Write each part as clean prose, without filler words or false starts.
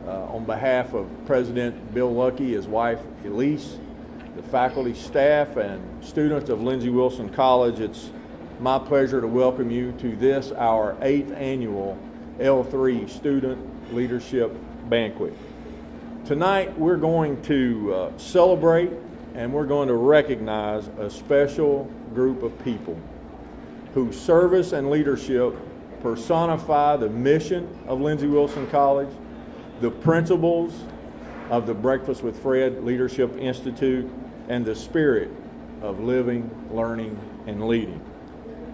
On behalf of President Bill Luckey, his wife Elise, the faculty, staff, and students of Lindsey Wilson College, it's my pleasure to welcome you to this, our 8th annual L3 Student Leadership Banquet. Tonight we're going to celebrate and we're going to recognize a special group of people whose service and leadership personify the mission of Lindsey Wilson College, the principles of the Breakfast with Fred Leadership Institute, and the spirit of living, learning, and leading.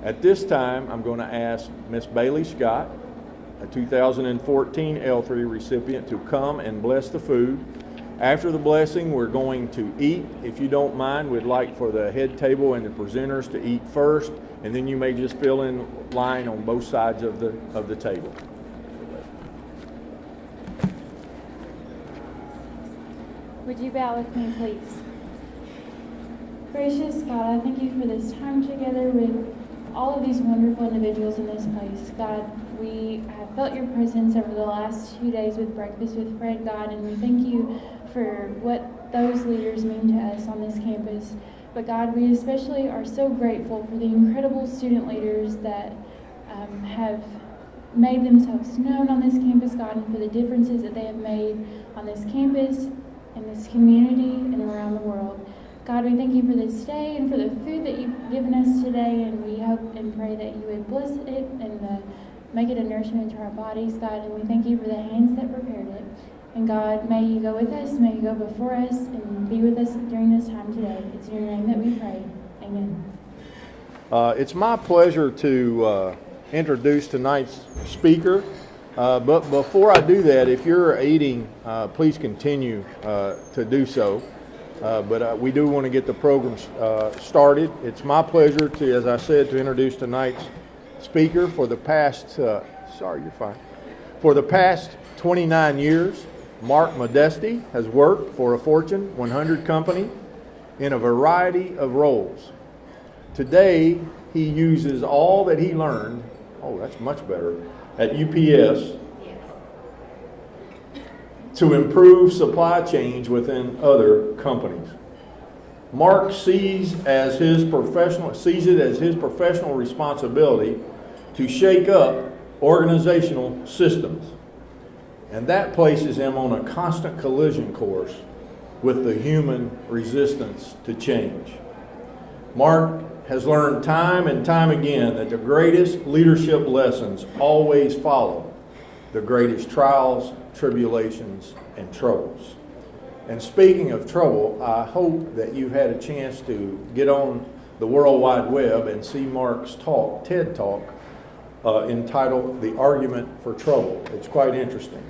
At this time, I'm going to ask Miss Bailey Scott, a 2014 L3 recipient, to come and bless the food. After the blessing, we're going to eat. If you don't mind, we'd like for the head table and the presenters to eat first, and then you may just fill in line on both sides of the table. Would you bow with me, please? Gracious God, I thank you for this time together with all of these wonderful individuals in this place. God, we have felt your presence over the last 2 days with Breakfast with Fred, God, and we thank you for what those leaders mean to us on this campus. But God, we especially are so grateful for the incredible student leaders that have made themselves known on this campus, God, and for the differences that they have made on this campus, in this community, and around the world. God, we thank you for this day and for the food that you've given us today, and we hope and pray that you would bless it and make it a nourishment to our bodies, God, and we thank you for the hands that prepared it. And God, may you go with us, may you go before us, and be with us during this time today. It's in your name that we pray. Amen. It's my pleasure to introduce tonight's speaker, but before I do that, if you're eating, please continue to do so. But we do want to get the program started. It's my pleasure to, as I said, to introduce tonight's speaker. For the past, for the past 29 years, Mark Modesti has worked for a Fortune 100 company in a variety of roles. Today, he uses all that he learned, that's much better, at UPS to improve supply chains within other companies. Mark sees it as his professional responsibility to shake up organizational systems. And that places him on a constant collision course with the human resistance to change. Mark has learned time and time again that the greatest leadership lessons always follow the greatest trials, tribulations, and troubles. And speaking of trouble, I hope that you've had a chance to get on the World Wide Web and see Mark's talk, TED Talk, entitled The Argument for Trouble. It's quite interesting.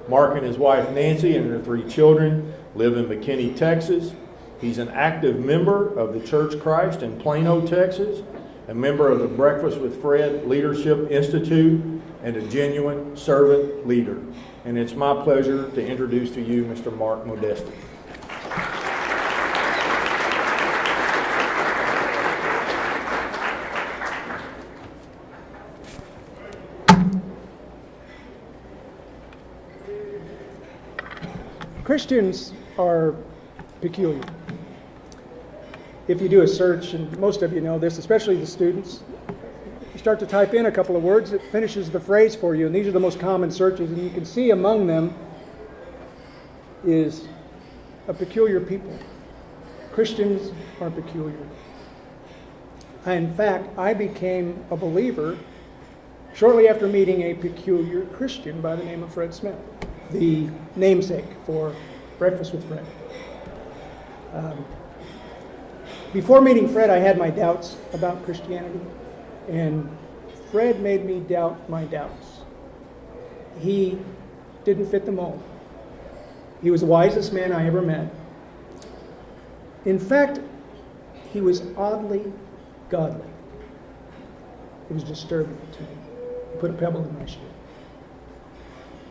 Mark and his wife Nancy and their 3 children live in McKinney, Texas. He's an active member of the Church Christ in Plano, Texas, a member of the Breakfast with Fred Leadership Institute, and a genuine servant leader. And it's my pleasure to introduce to you Mr. Mark Modesti. Christians are peculiar. If you do a search, and most of you know this, especially the students, you start to type in a couple of words, it finishes the phrase for you, and these are the most common searches, and you can see among them is a peculiar people. Christians are peculiar. In fact, I became a believer shortly after meeting a peculiar Christian by the name of Fred Smith, the namesake for Breakfast with Fred. Before meeting Fred, I had my doubts about Christianity, and Fred made me doubt my doubts. He didn't fit the mold. He was the wisest man I ever met. In fact, he was oddly godly. It was disturbing to me. He put a pebble in my shoe.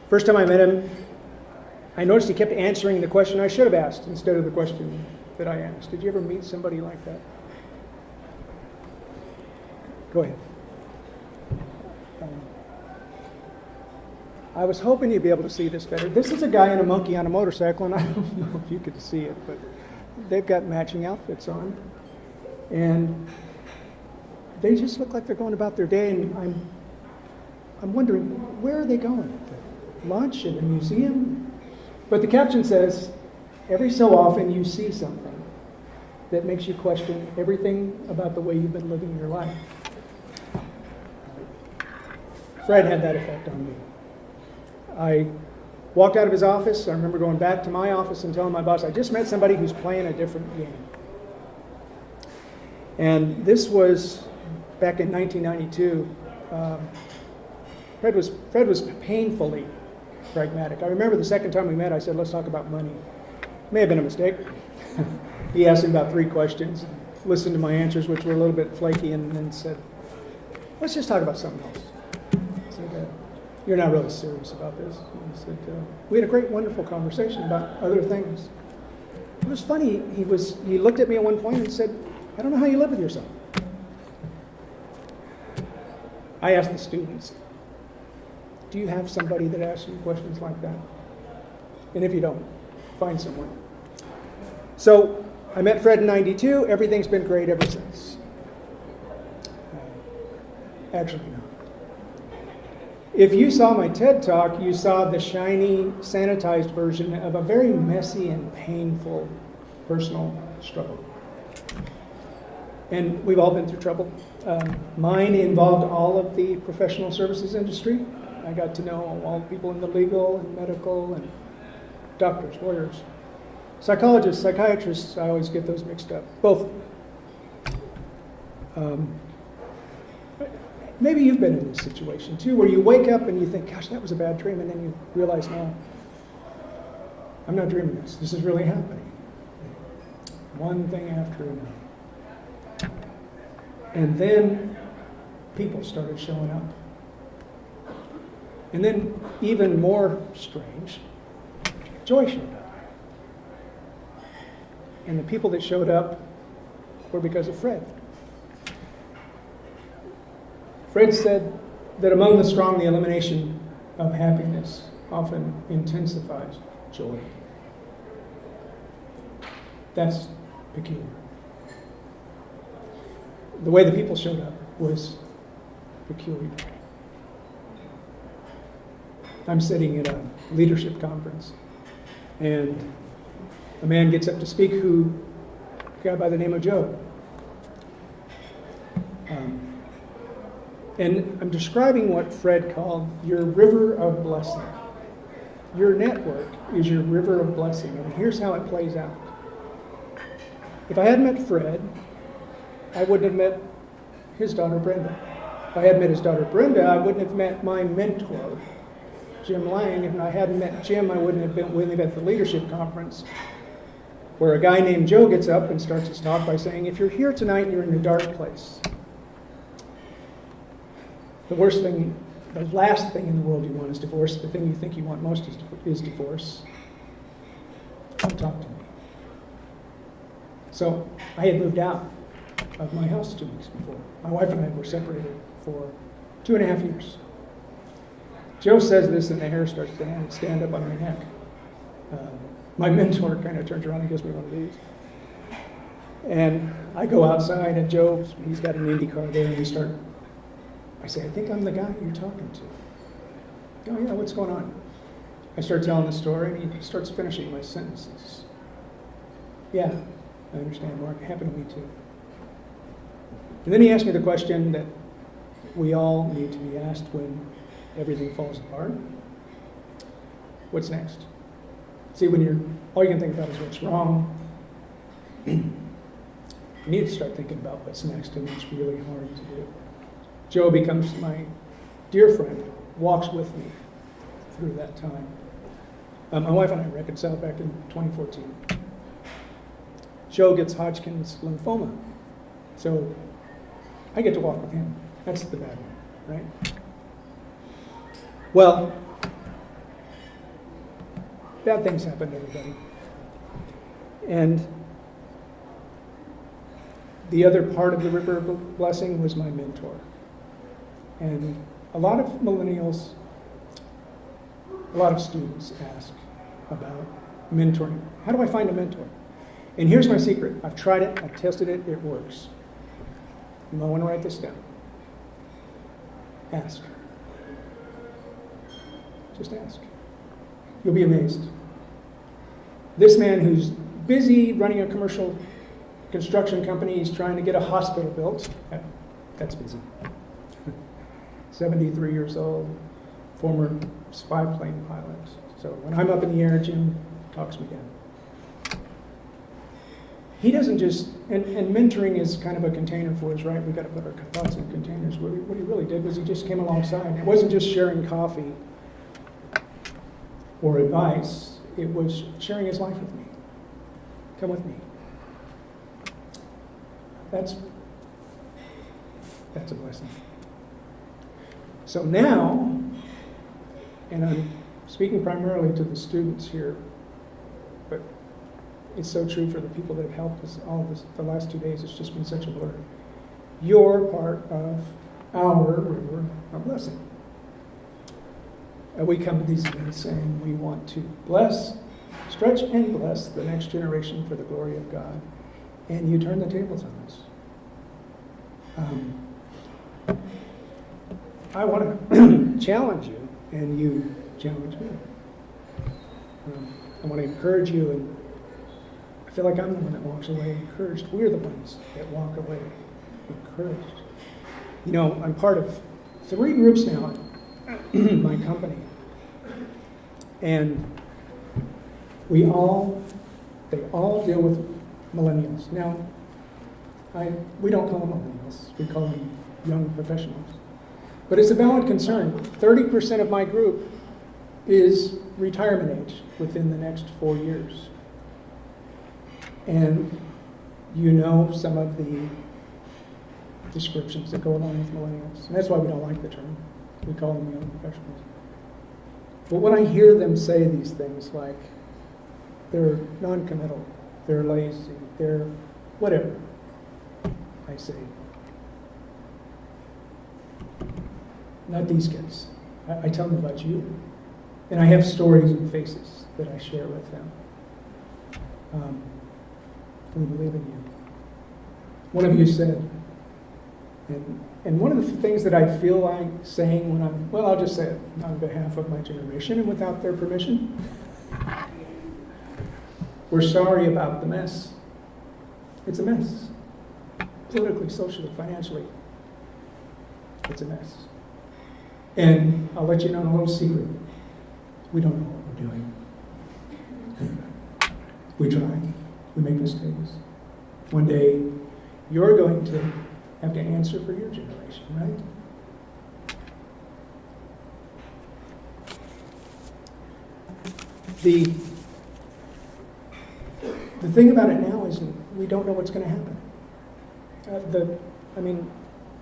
First time I met him, I noticed he kept answering the question I should have asked instead of the question that I asked. Did you ever meet somebody like that? Go ahead. I was hoping you'd be able to see this better. This is a guy and a monkey on a motorcycle, and I don't know if you could see it, but they've got matching outfits on. And they just look like they're going about their day, and I'm wondering, where are they going? Lunch at a museum? But the caption says, every so often you see something that makes you question everything about the way you've been living your life. Fred had that effect on me. I walked out of his office. I remember going back to my office and telling my boss, I just met somebody who's playing a different game. And this was back in 1992. Fred was painfully pragmatic. I remember the second time we met, I said, let's talk about money. May have been a mistake. He asked me about 3 questions, listened to my answers, which were a little bit flaky, and then said, let's just talk about something else. I said, you're not really serious about this. And he said, we had a great, wonderful conversation about other things. It was funny. He looked at me at one point and said, I don't know how you live with yourself. I asked the students, do you have somebody that asks you questions like that? And if you don't, find someone. So I met Fred in 92. Everything's been great ever since. Actually, no. If you saw my TED Talk, you saw the shiny, sanitized version of a very messy and painful personal struggle. And we've all been through trouble. Mine involved all of the professional services industry. I got to know all the people in the legal and medical and doctors, lawyers, psychologists, psychiatrists. I always get those mixed up. Both. Maybe you've been in this situation too, where you wake up and you think, gosh, that was a bad dream, and then you realize, no, I'm not dreaming this. This is really happening. One thing after another. And then people started showing up. And then, even more strange, joy showed up. And the people that showed up were because of Fred. Fred said that among the strong, the elimination of happiness often intensifies joy. That's peculiar. The way the people showed up was peculiar. I'm sitting at a leadership conference, and a man gets up to speak a guy by the name of Joe. And I'm describing what Fred called your river of blessing. Your network is your river of blessing, and here's how it plays out. If I hadn't met Fred, I wouldn't have met his daughter Brenda. If I hadn't met his daughter Brenda, I wouldn't have met my mentor, Jim Lang. If I hadn't met Jim, I wouldn't have been with him at the leadership conference, where a guy named Joe gets up and starts his talk by saying, if you're here tonight and you're in a dark place, the last thing in the world you want is divorce. The thing you think you want most is divorce. Come talk to me. So I had moved out of my house 2 weeks before. My wife and I were separated for 2.5 years. Joe says this and the hair starts to stand up on my neck. My mentor kind of turns around and gives me one of these. And I go outside and Joe, he's got an Indy car there, and I say, I think I'm the guy you're talking to. Oh yeah, what's going on? I start telling the story and he starts finishing my sentences. Yeah, I understand, Mark. It happened to me too. And then he asked me the question that we all need to be asked when everything falls apart. What's next? See, when all you can think about is what's wrong, you need to start thinking about what's next, and it's really hard to do. Joe becomes my dear friend, walks with me through that time. My wife and I reconciled back in 2014. Joe gets Hodgkin's lymphoma, so I get to walk with him. That's the bad one, right? Well, bad things happen to everybody. And the other part of the river of blessing was my mentor. And a lot of millennials A lot of students ask about mentoring. How do I find a mentor? And here's my secret. I've tried it, I've tested it, it works. You might want to write this down. Ask. Just ask. You'll be amazed. This man who's busy running a commercial construction company, he's trying to get a hospital built. That's busy. 73 years old, former spy plane pilot. So when I'm up in the air, Jim talks me down. He doesn't just, and mentoring is kind of a container for us, right? We've got to put our thoughts in containers. What he really did was he just came alongside. It wasn't just sharing coffee or advice. It was sharing his life with me. Come with me. That's a blessing. So now, and I'm speaking primarily to the students here, but it's so true for the people that have helped us all this, the last 2 days. It's just been such a blur. You're part of our river of blessing. We come to these events saying we want to bless, stretch and bless the next generation for the glory of God. And you turn the tables on us. I want to challenge you, and you challenge me. I want to encourage you, and I feel like I'm the one that walks away encouraged. We're the ones that walk away encouraged. You know, I'm part of 3 groups now at my company, and they all deal with millennials. Now, we don't call them millennials, we call them young professionals. But it's a valid concern. 30% of my group is retirement age within the next 4 years. And you know some of the descriptions that go along with millennials. And that's why we don't like the term. We call them young professionals. But when I hear them say these things like they're non-committal, they're lazy, they're whatever, I say, not these guys. I tell them about you. And I have stories and faces that I share with them. We believe in you. One of you said, and one of the things that I feel like saying when I'll just say it on behalf of my generation and without their permission. We're sorry about the mess. It's a mess. Politically, socially, financially. It's a mess. And I'll let you know a little secret. We don't know what we're doing. We try. We make mistakes. One day, you're going to have to answer for your generation, right? The thing about it now is we don't know what's going to happen.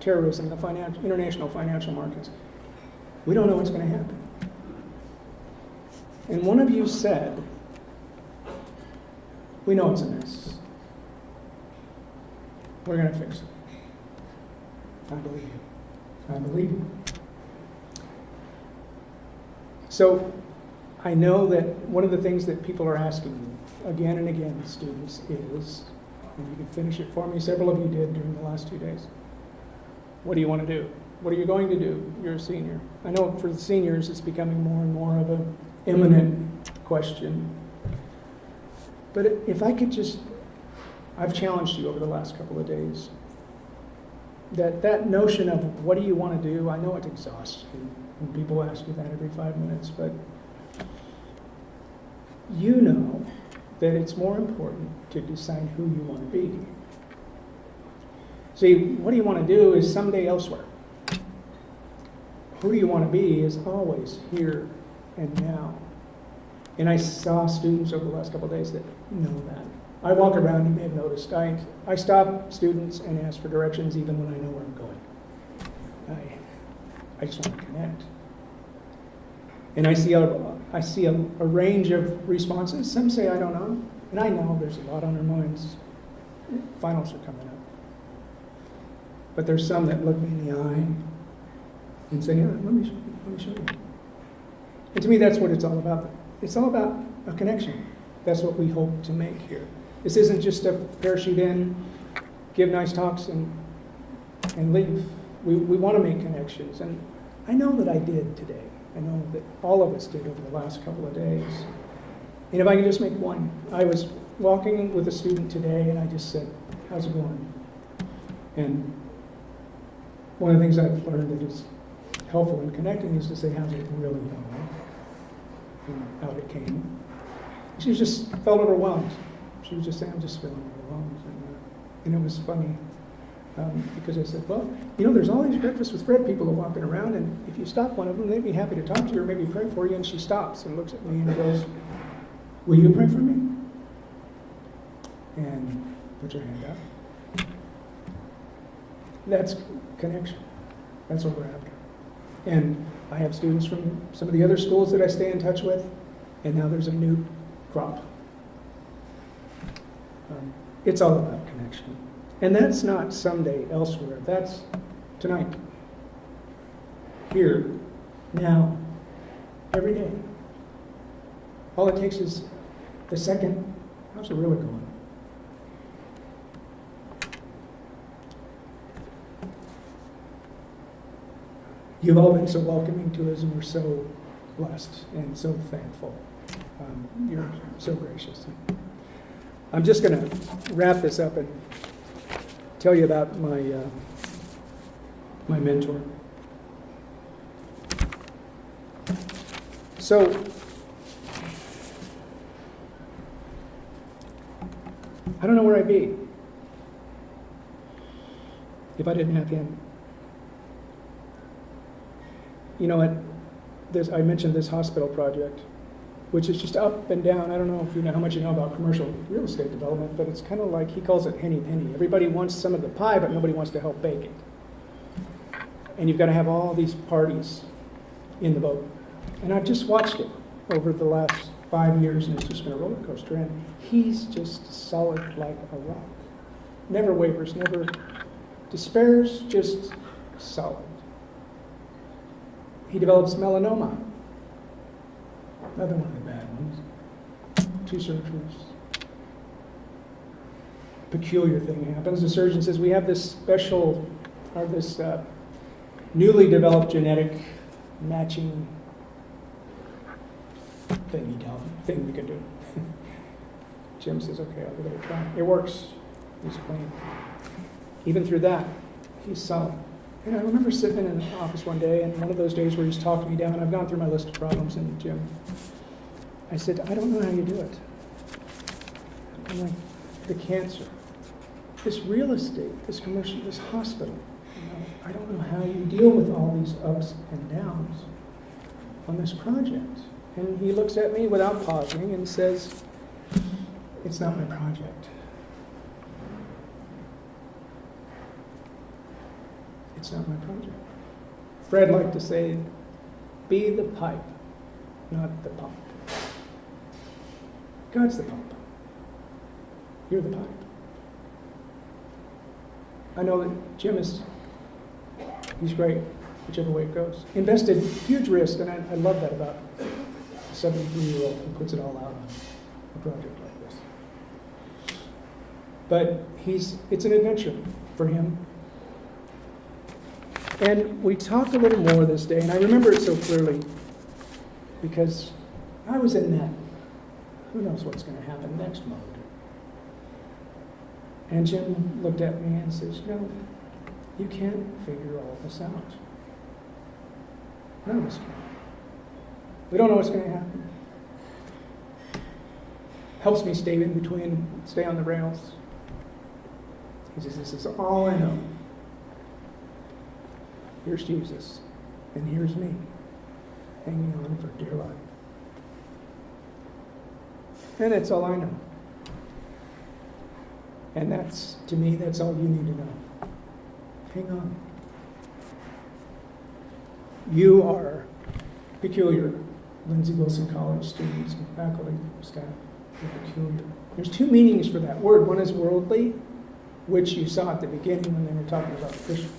Terrorism, the international financial markets. We don't know what's going to happen. And one of you said, we know it's a mess. We're going to fix it. I believe you. I believe you. So I know that one of the things that people are asking you again and again, students, is, and you can finish it for me, several of you did during the last 2 days, what do you want to do? What are you going to do? You're a senior. I know for the seniors it's becoming more and more of an imminent question. But if I could just, I've challenged you over the last couple of days, that notion of what do you want to do, I know it exhausts you when people ask you that every 5 minutes, but you know that it's more important to decide who you want to be. See, what do you want to do is someday elsewhere. Who do you want to be is always here and now. And I saw students over the last couple of days that know that. I walk around, you may have noticed, I stop students and ask for directions even when I know where I'm going. I just want to connect. And I see a range of responses. Some say I don't know, and I know there's a lot on their minds. Finals are coming up. But there's some that look me in the eye and say, yeah, let me show you. And to me, that's what it's all about. It's all about a connection. That's what we hope to make here. This isn't just a parachute in, give nice talks, and leave. We want to make connections. And I know that I did today. I know that all of us did over the last couple of days. And if I can just make one, I was walking with a student today, and I just said, "How's it going?" And one of the things I've learned that is helpful in connecting is to say, "How's it really going?" And out it came. She just felt overwhelmed. She was just saying, "I'm just feeling overwhelmed." And it was funny because I said, "Well, there's all these Breakfast with Fred people walking around, and if you stop one of them, they'd be happy to talk to you or maybe pray for you." And she stops and looks at me and goes, "Will you pray for me?" And puts her hand up. That's connection. That's what we're after. And I have students from some of the other schools that I stay in touch with, and now there's a new crop. It's all about connection. And that's not someday elsewhere. That's tonight. Here, now, every day. All it takes is a second. How's it really going? You've all been so welcoming to us, and we're so blessed and so thankful. You're so gracious. I'm just going to wrap this up and tell you about my mentor. So, I don't know where I'd be if I didn't have him. I mentioned this hospital project, which is just up and down. I don't know if you know how much you know about commercial real estate development, but it's kind of like, he calls it henny penny. Everybody wants some of the pie, but nobody wants to help bake it. And you've got to have all these parties in the boat. And I've just watched it over the last 5 years, and it's just been a roller coaster. And he's just solid like a rock. Never wavers, never despairs, just solid. He develops melanoma. Another one of the bad ones. 2 surgeries. Peculiar thing happens. The surgeon says, "We have this special, or this newly developed genetic matching thing we can do." Jim says, "Okay, I'll give it a try." It works. He's clean. Even through that, he's solid. And I remember sitting in an office one day, and one of those days where he's talking me down, and I've gone through my list of problems, and Jim, I said, "I don't know how you do it." I'm like, the cancer, this real estate, this commercial, this hospital, I don't know how you deal with all these ups and downs on this project. And he looks at me without pausing and says, "It's not my project. It's not my project." Fred liked to say, "Be the pipe, not the pump." God's the pump. You're the pipe. I know that Jim he's great, whichever way it goes. Invested huge risk, and I love that about a 73-year-old who puts it all out on a project like this. But it's an adventure for him. And we talked a little more this day, and I remember it so clearly because I was in that who knows what's going to happen next mode. And Jim looked at me and says, "You can't figure all this out. None of us can. We don't know what's going to happen." Helps me stay on the rails. He says, "This is all I know. Here's Jesus, and here's me, hanging on for dear life. And that's all I know." And to me, that's all you need to know. Hang on. You are peculiar. Lindsey Wilson College students and faculty, staff, are peculiar. There's 2 meanings for that word. One is worldly, which you saw at the beginning when they were talking about Christian.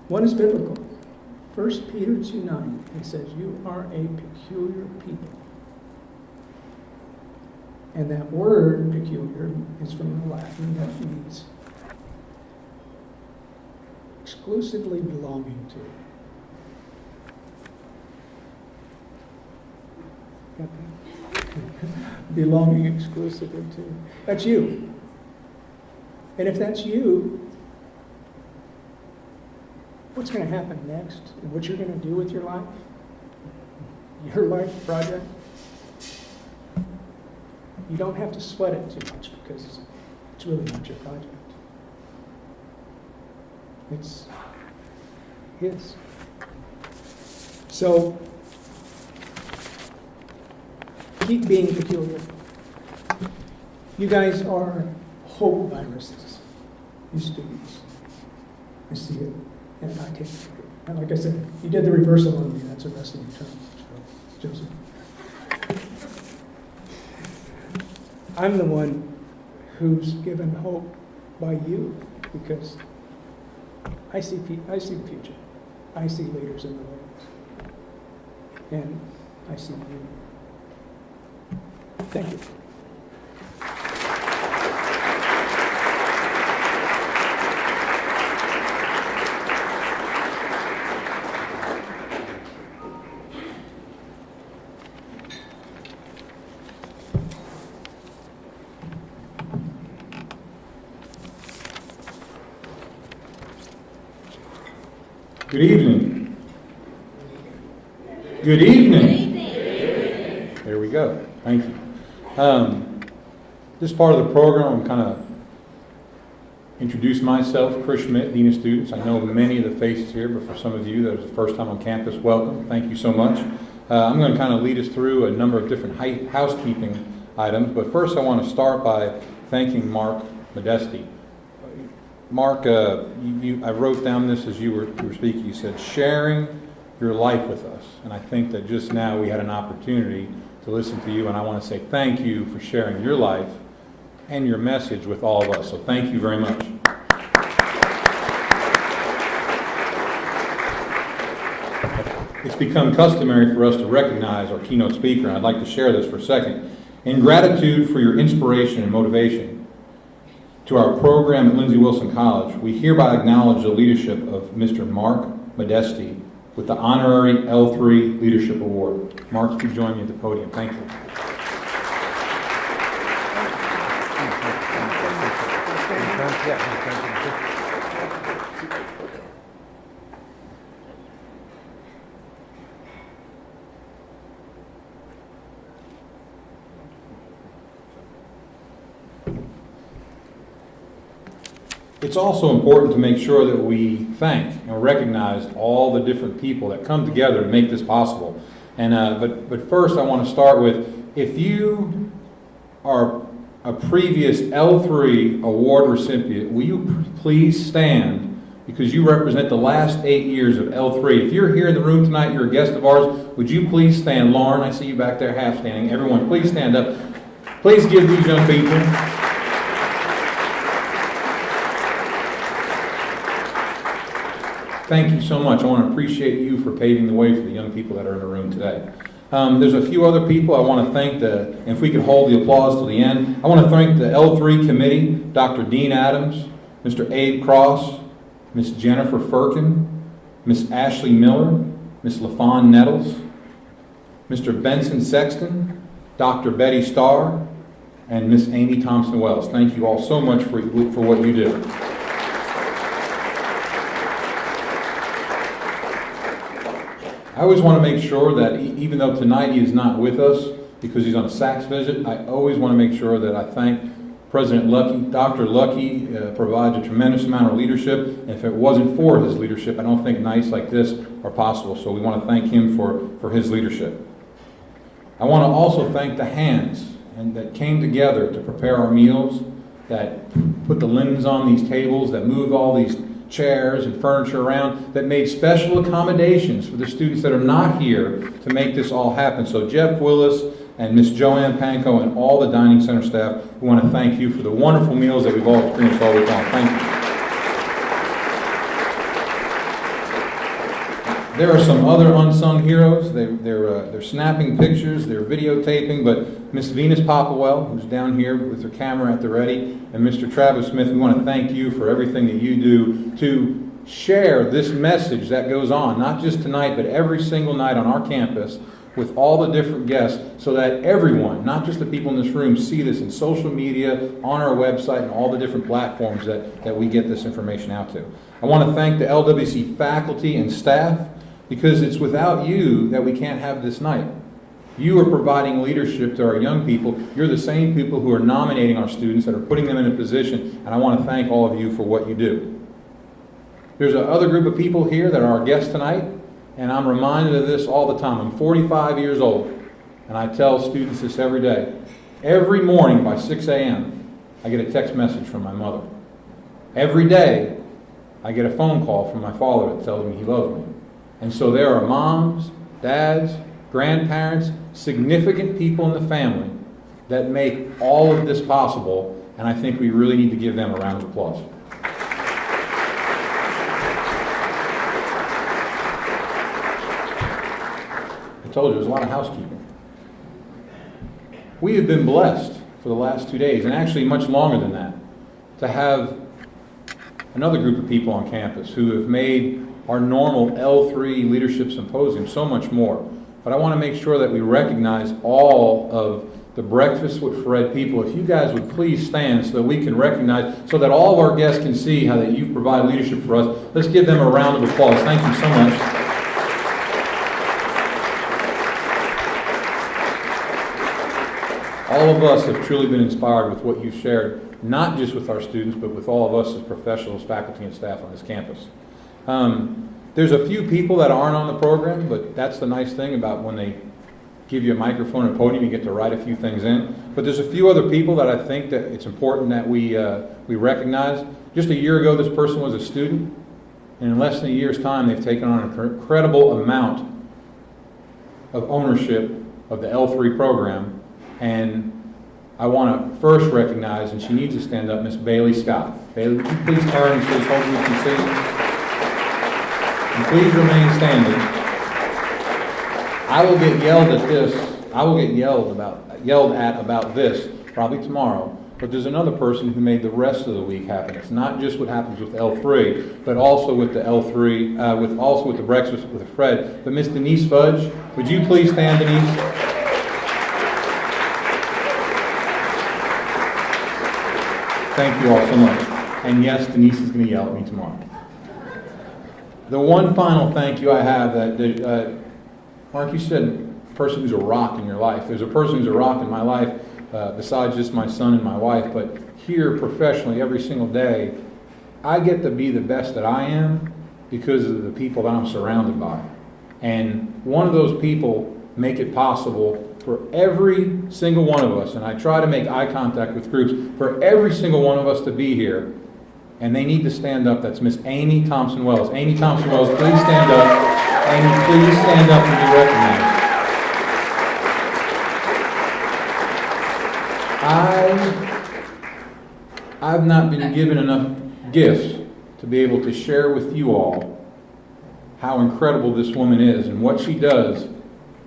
One is biblical. 1 Peter 2:9, it says, you are a peculiar people. And that word, peculiar, is from the Latin that means exclusively belonging to. Got that? Belonging exclusively to. That's you. And if that's you, what's going to happen next? And what you're going to do with your life? Your life project? You don't have to sweat it too much because it's really not your project. It's his. So, keep being peculiar. You guys are hope viruses, you students. I see it, and I take it. And like I said, you did the reversal on me. That's a wrestling term. So, Joseph. I'm the one who's given hope by you because I see the future. I see leaders in the world. And I see you. Thank you. Good evening. Good evening. There we go. Thank you. This part of the program, I'm kind of introduce myself, Chris Schmidt, Dean of Students. I know many of the faces here, but for some of you that is the first time on campus, welcome. Thank you so much. I'm going to kind of lead us through a number of different housekeeping items, but first I want to start by thanking Mark Modesti. Mark, I wrote down this as you were speaking. You said, sharing your life with us. And I think that just now we had an opportunity to listen to you, and I want to say thank you for sharing your life and your message with all of us. So thank you very much. It's become customary for us to recognize our keynote speaker, and I'd like to share this for a second. In gratitude for your inspiration and motivation to our program at Lindsey Wilson College, we hereby acknowledge the leadership of Mr. Mark Modesti with the Honorary L3 Leadership Award. Mark, if you join me at the podium. Thank you. It's also important to make sure that we thank and recognize all the different people that come together to make this possible. And but first I want to start with, if you are a previous L3 award recipient, will you please stand, because you represent the last 8 years of L3. If you're here in the room tonight, you're a guest of ours, would you please stand? Lauren, I see you back there half standing. Everyone, please stand up. Please give these young people. Thank you so much. I want to appreciate you for paving the way for the young people that are in the room today. There's a few other people I want to thank. And if we could hold the applause to the end. I want to thank the L3 committee, Dr. Dean Adams, Mr. Abe Cross, Miss Jennifer Firkin, Miss Ashley Miller, Miss LaFawn Nettles, Mr. Benson Sexton, Dr. Betty Starr, and Miss Amy Thompson-Wells. Thank you all so much for what you do. I always want to make sure that even though tonight he is not with us because he's on a sax visit, I always want to make sure that I thank President Lucky. Dr. Lucky provides a tremendous amount of leadership. And if it wasn't for his leadership, I don't think nights like this are possible. So we want to thank him for his leadership. I want to also thank the hands that came together to prepare our meals, that put the linens on these tables, that moved all these chairs and furniture around, that made special accommodations for the students that are not here to make this all happen. So Jeff Willis and Miss Joanne Panko and all the dining center staff, we want to thank you for the wonderful meals that we've all experienced all week long. Thank you. There are some other unsung heroes. They're snapping pictures, they're videotaping, but Miss Venus Popwell, who's down here with her camera at the ready, and Mr. Travis Smith, we want to thank you for everything that you do to share this message that goes on, not just tonight, but every single night on our campus with all the different guests, so that everyone, not just the people in this room, see this in social media, on our website, and all the different platforms that we get this information out to. I want to thank the LWC faculty and staff, because it's without you that we can't have this night. You are providing leadership to our young people. You're the same people who are nominating our students, that are putting them in a position, and I want to thank all of you for what you do. There's another group of people here that are our guests tonight, and I'm reminded of this all the time. I'm 45 years old, and I tell students this every day. Every morning by 6 a.m., I get a text message from my mother. Every day, I get a phone call from my father that tells me he loves me. And so there are moms, dads, grandparents, significant people in the family that make all of this possible, and I think we really need to give them a round of applause. I told you, there's a lot of housekeeping. We have been blessed for the last 2 days, and actually much longer than that, to have another group of people on campus who have made our normal L3 Leadership Symposium so much more. But I want to make sure that we recognize all of the Breakfast with Fred people. If you guys would please stand so that we can recognize, so that all of our guests can see how that you provide leadership for us. Let's give them a round of applause. Thank you so much. All of us have truly been inspired with what you've shared, not just with our students, but with all of us as professionals, faculty, and staff on this campus. There's a few people that aren't on the program, but that's the nice thing about when they give you a microphone and podium, you get to write a few things in. But there's a few other people that I think that it's important that we recognize. Just a year ago, this person was a student, and in less than a year's time, they've taken on an incredible amount of ownership of the L3 program. And I want to first recognize, and she needs to stand up, Miss Bailey Scott. Bailey, would you please turn so this whole group can see? And please remain standing. I will get yelled at this. I will get yelled at about this probably tomorrow. But there's another person who made the rest of the week happen. It's not just what happens with L3, but also with the L3, with the Breakfast with Fred. But Miss Denise Fudge, would you please stand, Denise? Thank you all so much. And yes, Denise is going to yell at me tomorrow. The one final thank you I have that, Mark, you said a person who's a rock in your life. There's a person who's a rock in my life besides just my son and my wife, but here professionally every single day, I get to be the best that I am because of the people that I'm surrounded by. And one of those people make it possible for every single one of us, and I try to make eye contact with groups, for every single one of us to be here, and they need to stand up. That's Miss Amy Thompson-Wells. Amy Thompson-Wells, please stand up. Amy, please stand up and be recognized. I've not been given enough gifts to be able to share with you all how incredible this woman is and what she does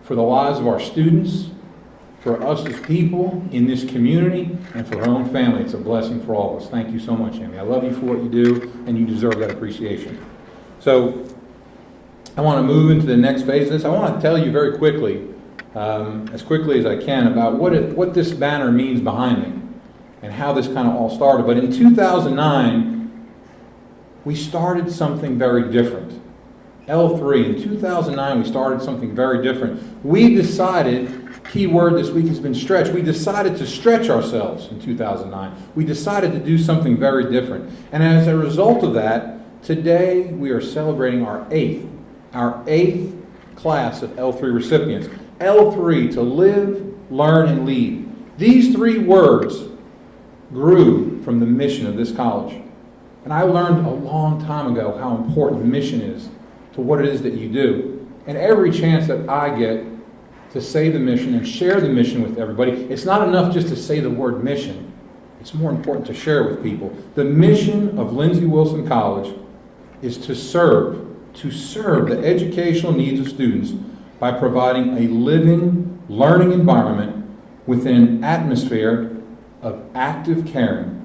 for the lives of our students, for us as people in this community, and for her own family. It's a blessing for all of us. Thank you so much, Amy. I love you for what you do, and you deserve that appreciation. So I want to move into the next phase of this. I want to tell you very quickly, as quickly as I can, about what this banner means behind me and how this kind of all started. But in 2009, we started something very different. L3, in 2009, we started something very different. We decided, key word this week has been stretch, we decided to stretch ourselves in 2009. We decided to do something very different. And as a result of that, today we are celebrating our eighth class of L3 recipients. L3, to live, learn, and lead. These three words grew from the mission of this college. And I learned a long time ago how important mission is to what it is that you do. And every chance that I get to say the mission and share the mission with everybody, it's not enough just to say the word mission. It's more important to share with people. The mission of Lindsey Wilson College is to serve to serve the educational needs of students by providing a living, learning environment within an atmosphere of active caring,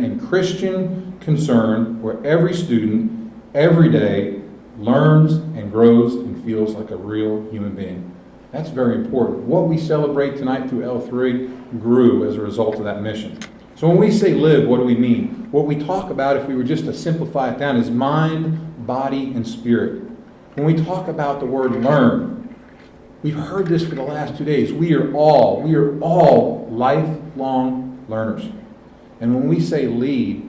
and Christian concern where every student, every day, learns and grows and feels like a real human being. That's very important. What we celebrate tonight through L3 grew as a result of that mission. So when we say live, what do we mean? What we talk about, if we were just to simplify it down, is mind, body, and spirit. When we talk about the word learn, we've heard this for the last 2 days. We are all lifelong learners. And when we say lead,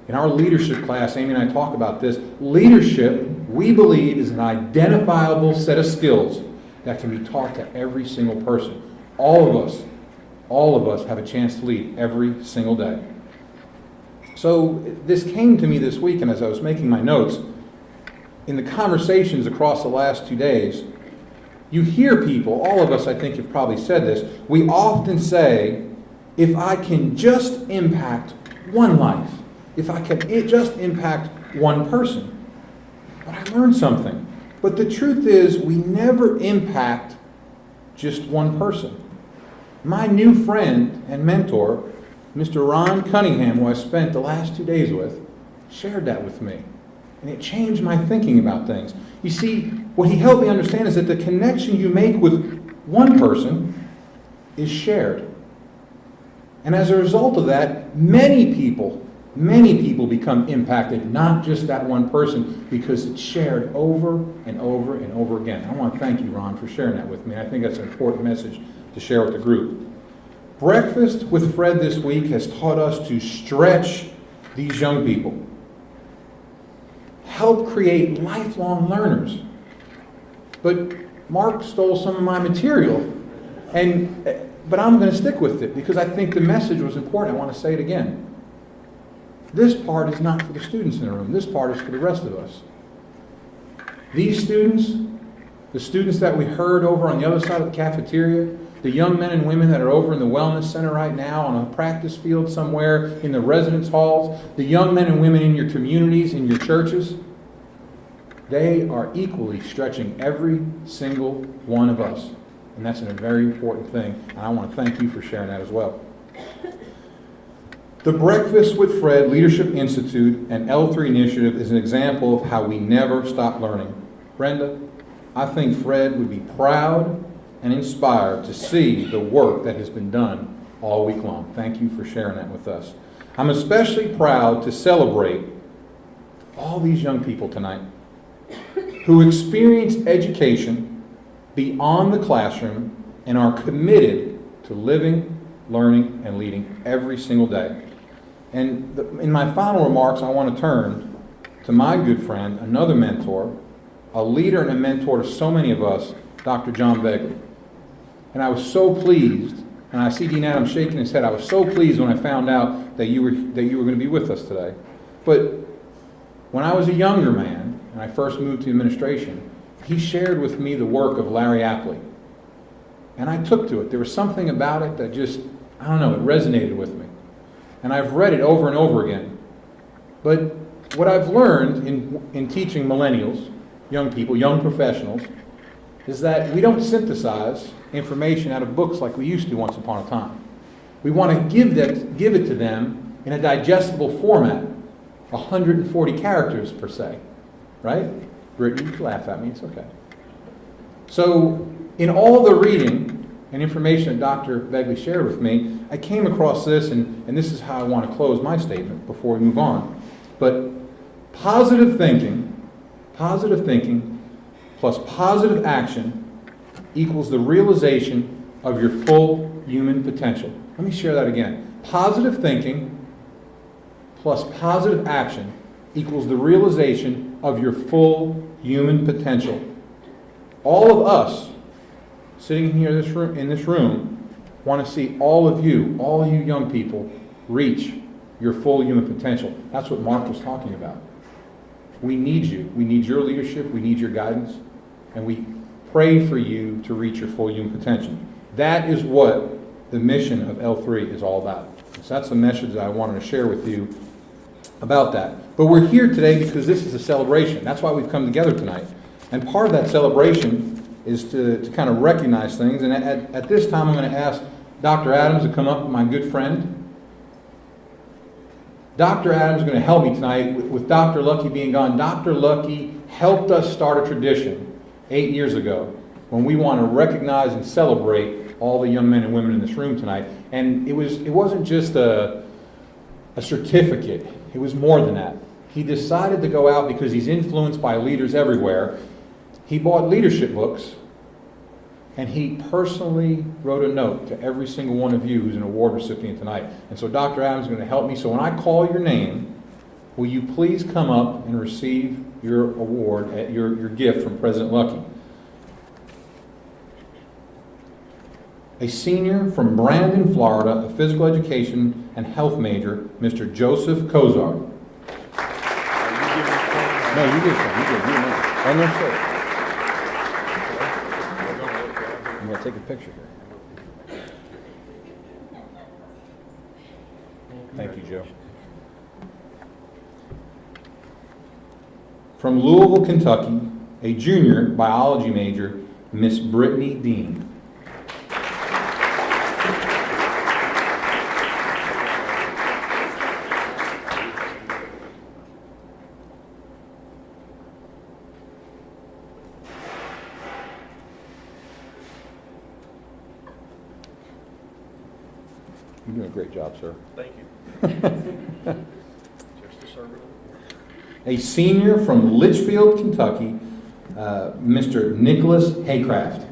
in our leadership class, Amy and I talk about this. Leadership, we believe, is an identifiable set of skills that can be taught to every single person. All of us have a chance to lead every single day. So this came to me this week, and as I was making my notes, in the conversations across the last 2 days, you hear people, all of us I think have probably said this, we often say, if I can just impact one life, if I can just impact one person. But I learned something. But the truth is, we never impact just one person. My new friend and mentor, Mr. Ron Cunningham, who I spent the last 2 days with, shared that with me. And it changed my thinking about things. You see, what he helped me understand is that the connection you make with one person is shared. And as a result of that, many people become impacted, not just that one person, because it's shared over and over and over again. I want to thank you, Ron, for sharing that with me. I think that's an important message to share with the group. Breakfast with Fred this week has taught us to stretch these young people, help create lifelong learners. But Mark stole some of my material, but I'm going to stick with it because I think the message was important. I want to say it again. This part is not for the students in the room. This part is for the rest of us. These students, the students that we heard over on the other side of the cafeteria, the young men and women that are over in the wellness center right now, on a practice field somewhere, in the residence halls, the young men and women in your communities, in your churches, they are equally stretching every single one of us. And that's a very important thing. And I want to thank you for sharing that as well. The Breakfast with Fred Leadership Institute and L3 Initiative is an example of how we never stop learning. Brenda, I think Fred would be proud and inspired to see the work that has been done all week long. Thank you for sharing that with us. I'm especially proud to celebrate all these young people tonight who experience education beyond the classroom and are committed to living, learning, and leading every single day. And in my final remarks, I want to turn to my good friend, another mentor, a leader and a mentor to so many of us, Dr. John Begley. And I was so pleased, and I see Dean Adams shaking his head, I was so pleased when I found out that you were going to be with us today. But when I was a younger man, and I first moved to administration, he shared with me the work of Larry Apley. And I took to it. There was something about it that just, I don't know, it resonated with me. And I've read it over and over again. But what I've learned in teaching millennials, young people, young professionals, is that we don't synthesize information out of books like we used to once upon a time. We want to give it to them in a digestible format, 140 characters per se, right? Brittany, you can laugh at me, it's okay. So in all the reading and information that Dr. Begley shared with me, I came across this, and this is how I want to close my statement before we move on. But positive thinking plus positive action equals the realization of your full human potential. Let me share that again. Positive thinking plus positive action equals the realization of your full human potential. All of us sitting here in this room want to see all of you young people, reach your full human potential. That's what Mark was talking about. We need you. We need your leadership. We need your guidance. And we pray for you to reach your full human potential. That is what the mission of L3 is all about. So that's the message that I wanted to share with you about that. But we're here today because this is a celebration. That's why we've come together tonight. And part of that celebration is to kind of recognize things. And at this time, I'm going to ask Dr. Adams to come up, my good friend. Dr. Adams is going to help me tonight with Dr. Lucky being gone. Dr. Lucky helped us start a tradition 8 years ago when we want to recognize and celebrate all the young men and women in this room tonight. And it wasn't just a certificate. It was more than that. He decided to go out because he's influenced by leaders everywhere. He bought leadership books, and he personally wrote a note to every single one of you who's an award recipient tonight. And so Dr. Adams is going to help me. So when I call your name, will you please come up and receive your award, your gift from President Lucky? A senior from Brandon, Florida, a physical education and health major, Mr. Joseph Kozar. No, you did. And no, sir. I'm going to take a picture here. Thank you, Joe. From Louisville, Kentucky, a junior biology major, Miss Brittany Dean. You're doing a great job, sir. Thank you. Just a servant. A senior from Litchfield, Kentucky, Mr. Nicholas Haycraft.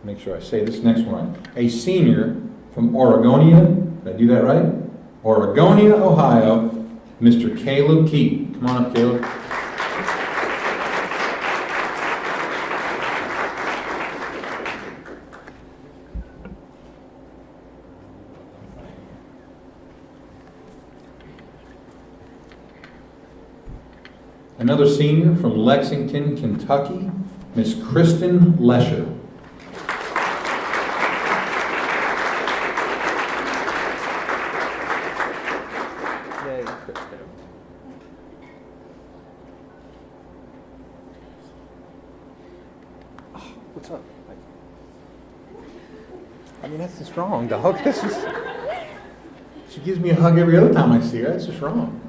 Make sure I say this next one right. A senior from Oregonia, did I do that right? Oregonia, Ohio, Mr. Caleb Keaton. Come on up, Caleb. Another senior from Lexington, Kentucky, Miss Kristen Lesher. What's up? I mean, that's just wrong, dog. She gives me a hug every other time I see her. That's just wrong.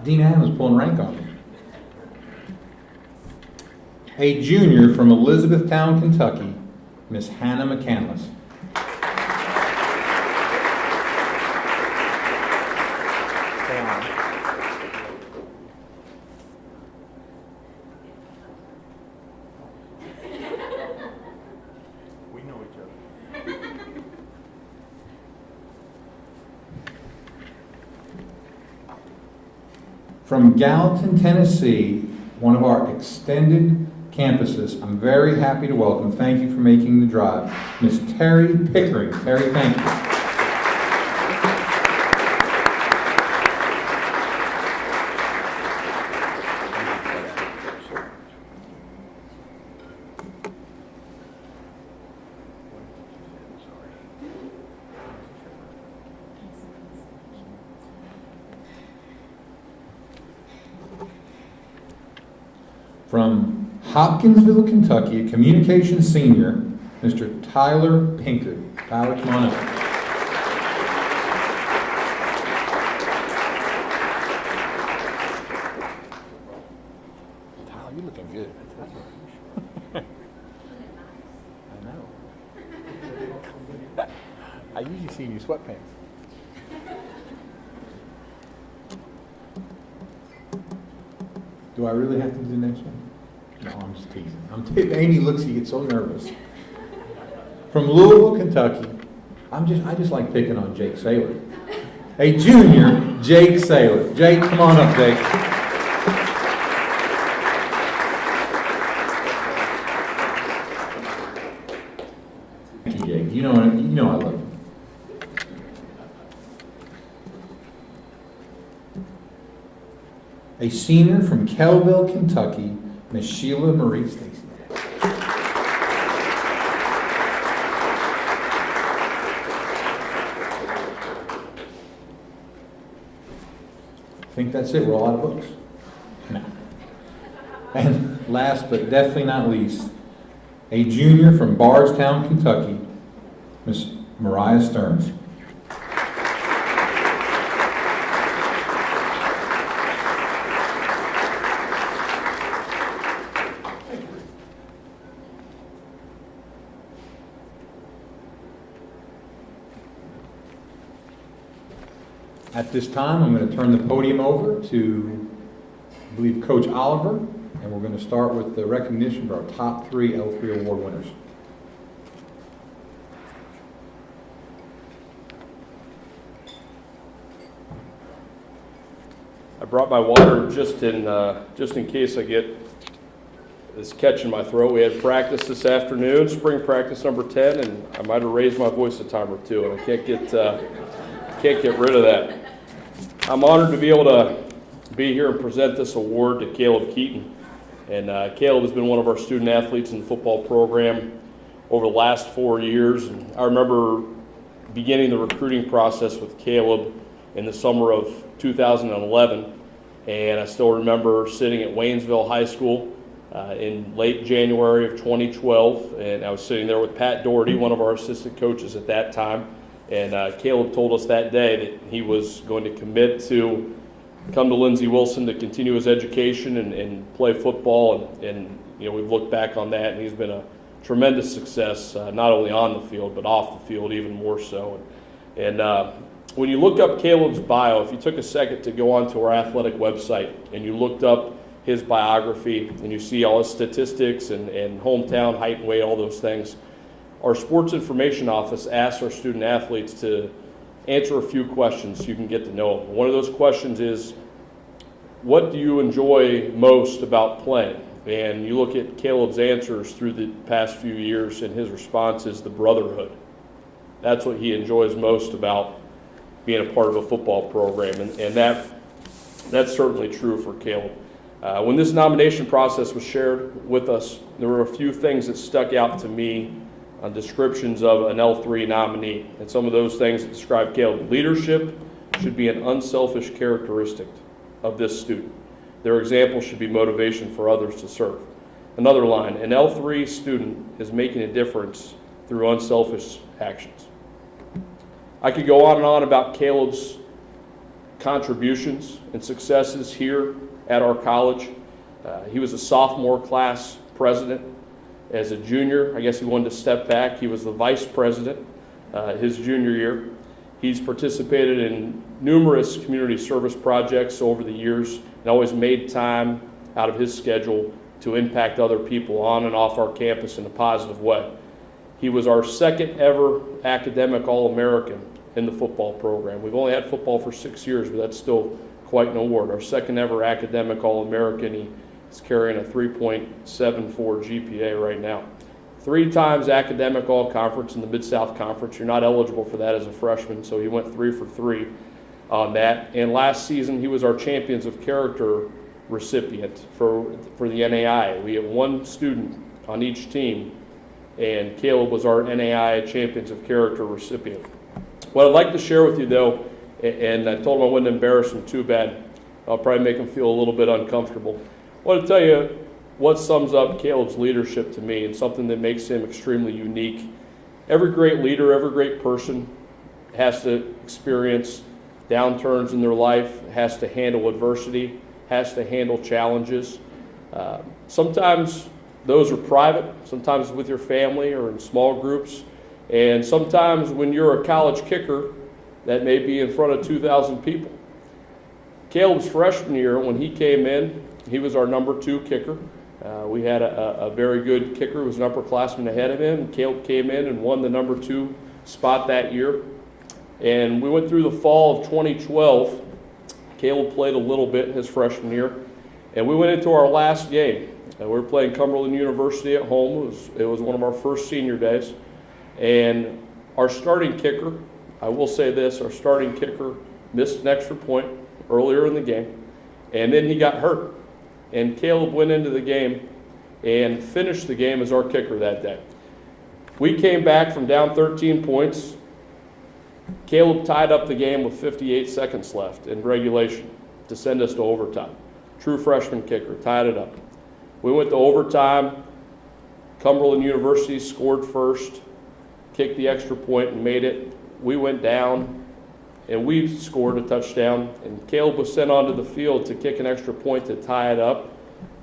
Dean Adams is pulling rank on me. A junior from Elizabethtown, Kentucky, Miss Hannah McCandless. We know each other. From Gallatin, Tennessee, one of our extended campuses, I'm very happy to welcome, thank you for making the drive, Miss Terry Pickering. Terry, thank you. From Hopkinsville, Kentucky, a communications senior, Mr. Tyler Pinker. Tyler, come on up. Tyler, you're looking good. I know. I usually see you in your sweatpants. Do I really have to do the next one? No, I'm just teasing. Amy looks, you get so nervous. From Louisville, Kentucky, I just like picking on Jake Saylor. A junior, Jake Saylor. Jake, come on up, Jake. Thank you, Jake. You know I love you. a senior from Kellville, Kentucky, Miss Sheila Marie Stacy. I think that's it. We're all out of books. No. And last but definitely not least, a junior from Bardstown, Kentucky, Miss Mariah Stearns. At this time, I'm going to turn the podium over to, I believe, Coach Oliver, and we're going to start with the recognition of our top 3 L3 award winners. I brought my water just in case I get this catch in my throat. We had practice this afternoon, spring practice number 10, and I might have raised my voice a time or two, and I can't get rid of that. I'm honored to be able to be here and present this award to Caleb Keaton. And Caleb has been one of our student athletes in the football program over the last 4 years. And I remember beginning the recruiting process with Caleb in the summer of 2011. And I still remember sitting at Waynesville High School in late January of 2012. And I was sitting there with Pat Doherty, one of our assistant coaches at that time. And Caleb told us that day that he was going to commit to come to Lindsey Wilson to continue his education and play football. And you know, we've looked back on that, and he's been a tremendous success, not only on the field, but off the field even more so. And when you look up Caleb's bio, if you took a second to go onto our athletic website and you looked up his biography and you see all his statistics and hometown, height and weight, all those things, our sports information office asks our student athletes to answer a few questions so you can get to know them. One of those questions is, what do you enjoy most about playing? And you look at Caleb's answers through the past few years, and his response is the brotherhood. That's what he enjoys most about being a part of a football program, and that's certainly true for Caleb. When this nomination process was shared with us, there were a few things that stuck out to me on descriptions of an L3 nominee, and some of those things that describe Caleb. Leadership should be an unselfish characteristic of this student. Their example should be motivation for others to serve. Another line, an L3 student is making a difference through unselfish actions. I could go on and on about Caleb's contributions and successes here at our college. He was a sophomore class president. As a junior, I guess he wanted to step back. He was the vice president his junior year. He's participated in numerous community service projects over the years and always made time out of his schedule to impact other people on and off our campus in a positive way. He was our second ever academic All-American in the football program. We've only had football for 6 years, but that's still quite an award. Our second ever academic All-American. He's carrying a 3.74 GPA right now. 3 times academic all-conference in the Mid-South Conference. You're not eligible for that as a freshman, so he went 3 for 3 on that. And last season, he was our Champions of Character recipient for the NAI. We had 1 student on each team, and Caleb was our NAI Champions of Character recipient. What I'd like to share with you, though, and I told him I wouldn't embarrass him too bad. I'll probably make him feel a little bit uncomfortable. I want to tell you what sums up Caleb's leadership to me and something that makes him extremely unique. Every great leader, every great person has to experience downturns in their life, has to handle adversity, has to handle challenges. Sometimes those are private, sometimes with your family or in small groups, and sometimes when you're a college kicker, that may be in front of 2,000 people. Caleb's freshman year, when he came in, he was our number 2 kicker. We had a very good kicker who was an upperclassman ahead of him. Caleb came in and won the number 2 spot that year. And we went through the fall of 2012. Caleb played a little bit his freshman year. And we went into our last game. We were playing Cumberland University at home. It was one of our first senior days. And our starting kicker, I will say this, our starting kicker missed an extra point earlier in the game. And then he got hurt. And Caleb went into the game and finished the game as our kicker that day. We came back from down 13 points. Caleb tied up the game with 58 seconds left in regulation to send us to overtime. True freshman kicker, tied it up. We went to overtime. Cumberland University scored first, kicked the extra point and made it. We went down and we scored a touchdown, and Caleb was sent onto the field to kick an extra point to tie it up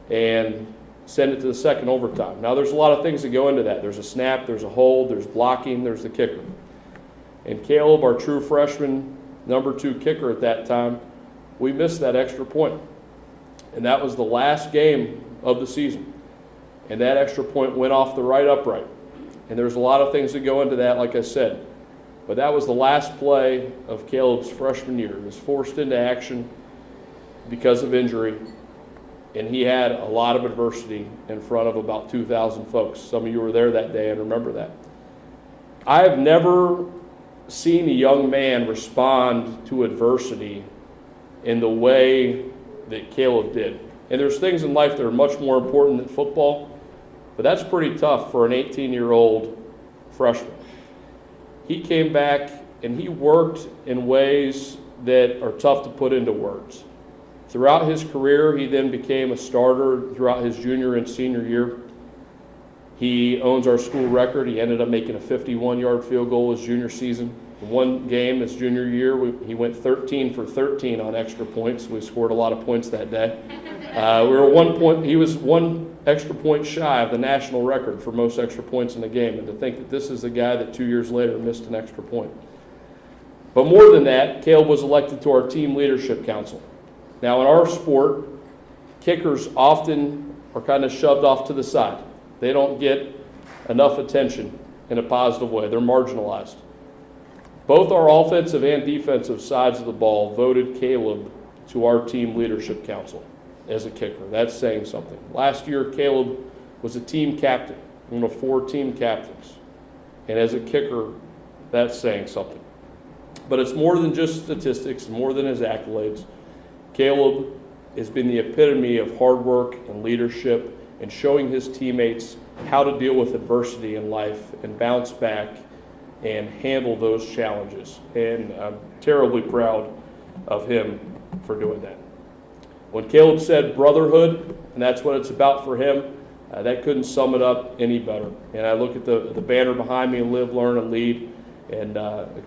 and send it to the second overtime. Now there's a lot of things that go into that. There's a snap, there's a hold, there's blocking, there's the kicker. And Caleb, our true freshman, number 2 kicker at that time, we missed that extra point. And that was the last game of the season. And that extra point went off the right upright. And there's a lot of things that go into that, like I said. But that was the last play of Caleb's freshman year. He was forced into action because of injury. And he had a lot of adversity in front of about 2,000 folks. Some of you were there that day and remember that. I have never seen a young man respond to adversity in the way that Caleb did. And there's things in life that are much more important than football, but that's pretty tough for an 18-year-old freshman. He came back and he worked in ways that are tough to put into words. Throughout his career, he then became a starter throughout his junior and senior year. He owns our school record. He ended up making a 51-yard field goal his junior season. In one game his junior year, he went 13 for 13 on extra points. We scored a lot of points that day. He was one extra point shy of the national record for most extra points in a game. And to think that this is the guy that 2 years later missed an extra point. But more than that, Caleb was elected to our team leadership council. Now in our sport, kickers often are kind of shoved off to the side. They don't get enough attention in a positive way. They're marginalized. Both our offensive and defensive sides of the ball voted Caleb to our team leadership council as a kicker. That's saying something. Last year, Caleb was a team captain, one of 4 team captains. And as a kicker, that's saying something. But it's more than just statistics, more than his accolades. Caleb has been the epitome of hard work and leadership and showing his teammates how to deal with adversity in life and bounce back and handle those challenges. And I'm terribly proud of him for doing that. When Caleb said brotherhood, and that's what it's about for him, that couldn't sum it up any better. And I look at the banner behind me, Live, Learn, and Lead. And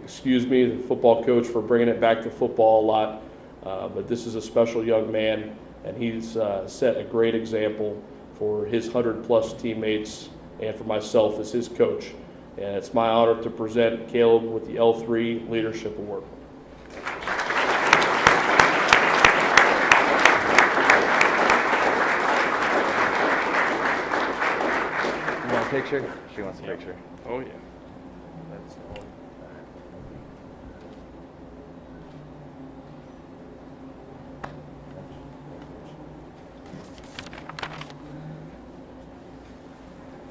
excuse me, the football coach, for bringing it back to football a lot. But this is a special young man, and he's set a great example for his 100-plus teammates and for myself as his coach. And it's my honor to present Caleb with the L3 Leadership Award. You want a picture? She wants a picture. Oh, yeah. That's all.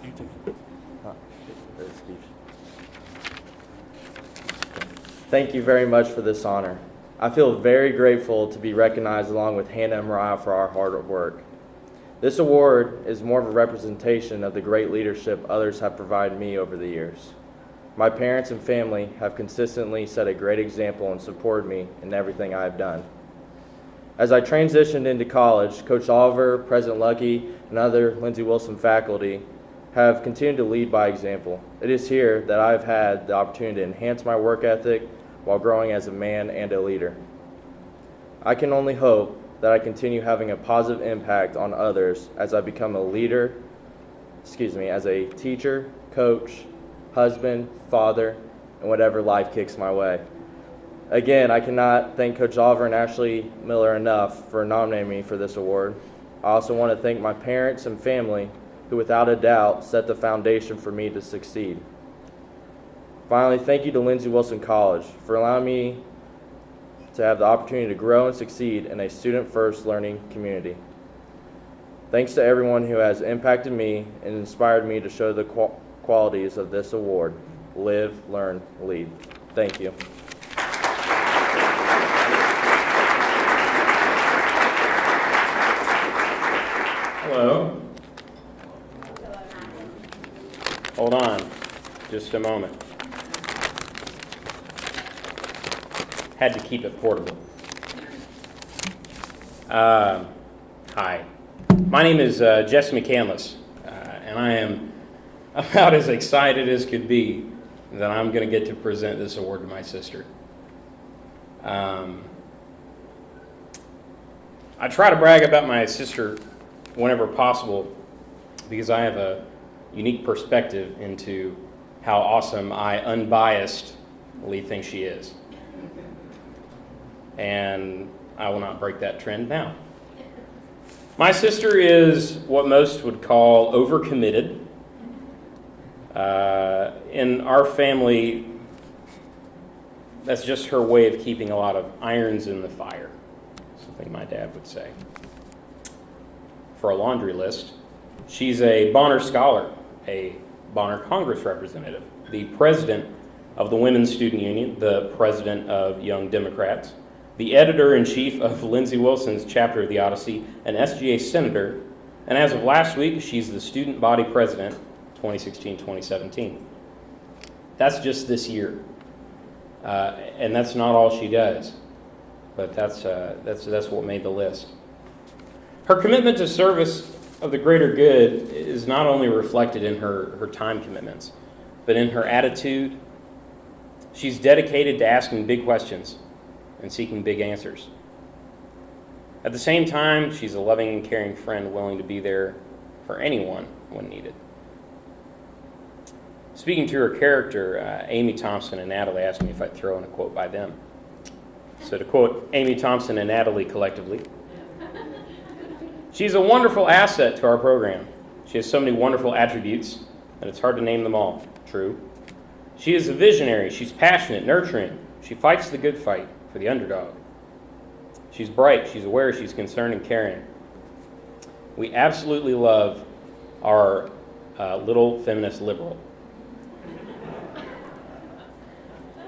You take it. Thank you very much for this honor. I feel very grateful to be recognized along with Hannah and Mariah for our hard work. This award is more of a representation of the great leadership others have provided me over the years. My parents and family have consistently set a great example and supported me in everything I have done. As I transitioned into college, Coach Oliver, President Lucky, and other Lindsey Wilson faculty have continued to lead by example. It is here that I've had the opportunity to enhance my work ethic while growing as a man and a leader. I can only hope that I continue having a positive impact on others as I become a leader, as a teacher, coach, husband, father, and whatever life kicks my way. Again, I cannot thank Coach Oliver and Ashley Miller enough for nominating me for this award. I also want to thank my parents and family who without a doubt set the foundation for me to succeed. Finally, thank you to Lindsey Wilson College for allowing me to have the opportunity to grow and succeed in a student-first learning community. Thanks to everyone who has impacted me and inspired me to show the qualities of this award. Live, learn, lead. Thank you. Just a moment. Had to keep it portable. Hi. My name is Jess McCandless, and I am about as excited as could be that I'm going to get to present this award to my sister. I try to brag about my sister whenever possible because I have a unique perspective into how awesome I unbiasedly think she is. And I will not break that trend now. My sister is what most would call overcommitted. In our family, that's just her way of keeping a lot of irons in the fire, something my dad would say. For a laundry list, she's a Bonner Scholar, a Bonner Congress representative, the president of the Women's Student Union, the president of Young Democrats, the editor-in-chief of Lindsey Wilson's chapter of the Odyssey, an SGA senator, and as of last week, she's the student body president, 2016-2017. That's just this year. And that's not all she does, but that's what made the list. Her commitment to service of the greater good is not only reflected in her time commitments, but in her attitude. She's dedicated to asking big questions and seeking big answers. At the same time, she's a loving and caring friend willing to be there for anyone when needed. Speaking to her character, Amy Thompson and Natalie asked me if I'd throw in a quote by them. So to quote Amy Thompson and Natalie collectively, she's a wonderful asset to our program. She has so many wonderful attributes that it's hard to name them all. True. She is a visionary. She's passionate, nurturing. She fights the good fight for the underdog. She's bright. She's aware. She's concerned and caring. We absolutely love our little feminist liberal.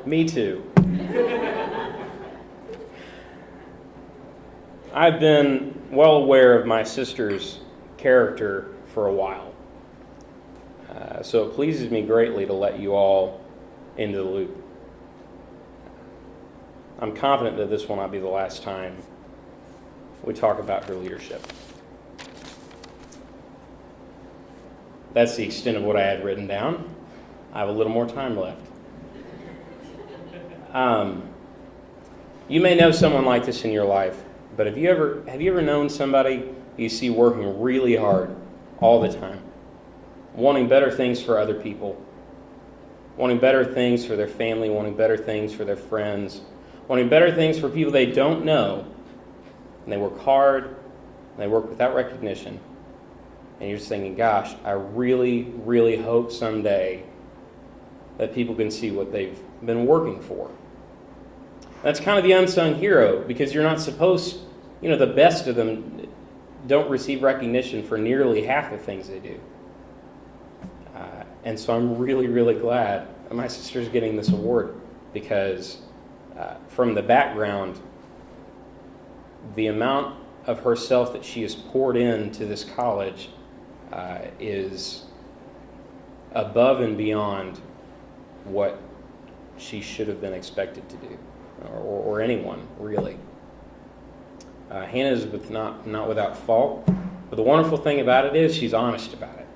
Me too. I've been well aware of my sister's character for a while. So it pleases me greatly to let you all into the loop. I'm confident that this will not be the last time we talk about her leadership. That's the extent of what I had written down. I have a little more time left. You may know someone like this in your life, but have you ever known somebody you see working really hard all the time, wanting better things for other people, wanting better things for their family, wanting better things for their friends, wanting better things for people they don't know, and they work hard, and they work without recognition, and you're just thinking, gosh, I really, really hope someday that people can see what they've been working for. That's kind of the unsung hero, because you're not supposed, the best of them don't receive recognition for nearly half the things they do. And so I'm really, really glad that my sister's getting this award, because from the background, the amount of herself that she has poured into this college is above and beyond what she should have been expected to do, or anyone, really. Hannah is not without fault, but the wonderful thing about it is she's honest about it.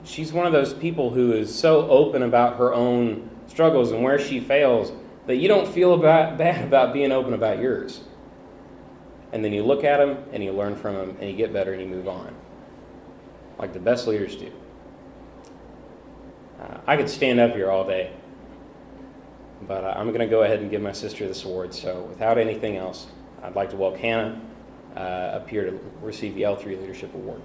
She's one of those people who is so open about her own struggles and where she fails that you don't feel bad about being open about yours. And then you look at them and you learn from them and you get better and you move on, like the best leaders do. I could stand up here all day, but I'm going to go ahead and give my sister this award. So without anything else, I'd like to welcome Hannah up here to receive the L3 Leadership Award.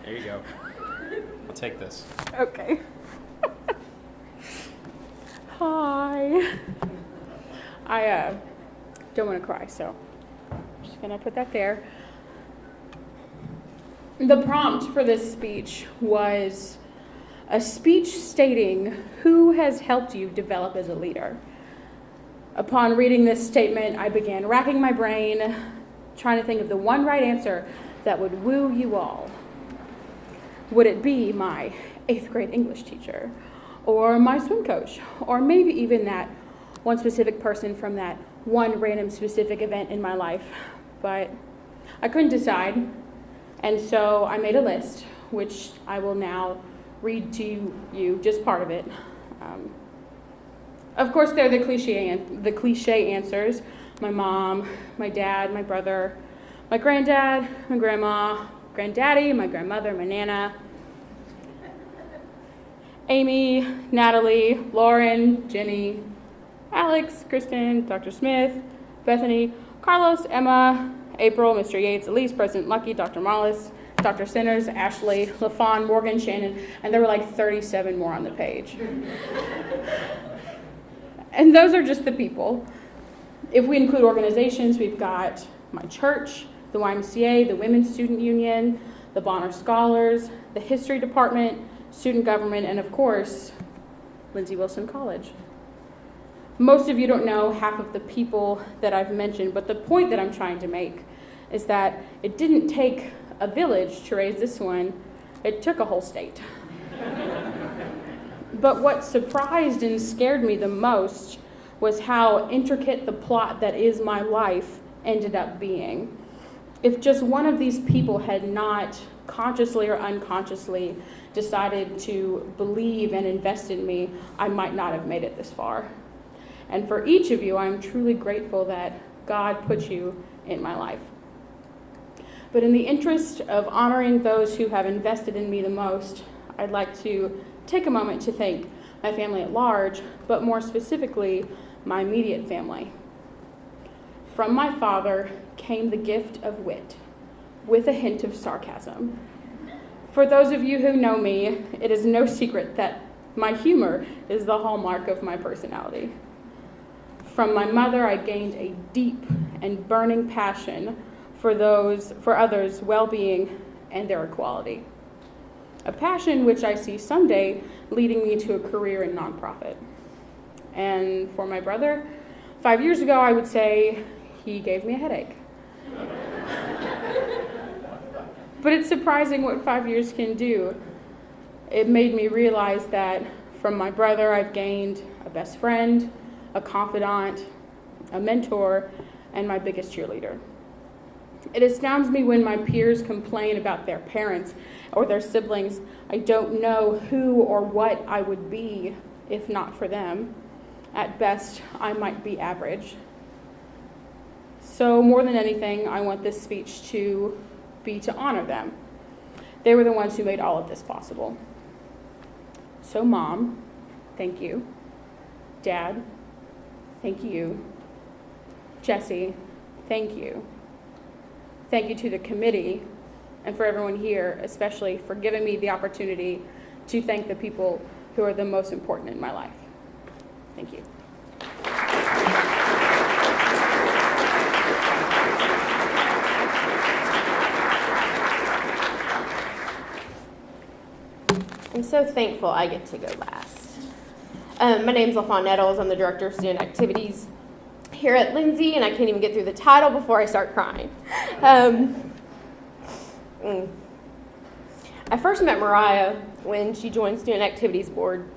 There you go. I'll take this. Okay. Hi. I don't want to cry, so I'm just going to put that there. The prompt for this speech was a speech stating who has helped you develop as a leader. Upon reading this statement, I began racking my brain, trying to think of the one right answer that would woo you all. Would it be my 8th grade English teacher, or my swim coach, or maybe even that one specific person from that one random specific event in my life? But I couldn't decide, and so I made a list, which I will now read to you, just part of it. Of course, they're the cliche answers. My mom, my dad, my brother, my granddad, my grandma, granddaddy, my grandmother, my nana, Amy, Natalie, Lauren, Jenny, Alex, Kristen, Dr. Smith, Bethany, Carlos, Emma, April, Mr. Yates, Elise, President Lucky, Dr. Mollis, Dr. Sinners, Ashley, LaFawn, Morgan, Shannon, and there were like 37 more on the page. And those are just the people. If we include organizations, we've got my church, the YMCA, the Women's Student Union, the Bonner Scholars, the History Department, student government, and of course, Lindsey Wilson College. Most of you don't know half of the people that I've mentioned, but the point that I'm trying to make is that it didn't take a village to raise this one, it took a whole state. But what surprised and scared me the most was how intricate the plot that is my life ended up being. If just one of these people had not consciously or unconsciously decided to believe and invest in me, I might not have made it this far. And for each of you, I'm truly grateful that God put you in my life. But in the interest of honoring those who have invested in me the most, I'd like to take a moment to thank my family at large, but more specifically, my immediate family. From my father came the gift of wit, with a hint of sarcasm. For those of you who know me, it is no secret that my humor is the hallmark of my personality. From my mother, I gained a deep and burning passion for others' well-being and their equality. A passion which I see someday leading me to a career in nonprofit. And for my brother, 5 years ago, I would say he gave me a headache. But it's surprising what 5 years can do. It made me realize that from my brother, I've gained a best friend, a confidant, a mentor, and my biggest cheerleader. It astounds me when my peers complain about their parents or their siblings. I don't know who or what I would be if not for them. At best, I might be average. So more than anything, I want this speech to be to honor them. They were the ones who made all of this possible. So Mom, thank you. Dad, thank you. Jesse, thank you. Thank you to the committee and for everyone here, especially for giving me the opportunity to thank the people who are the most important in my life. Thank you. I'm so thankful I get to go last. My name's LaFawn Nettles. I'm the Director of Student Activities here at Lindsey, and I can't even get through the title before I start crying. I first met Mariah when she joined Student Activities Board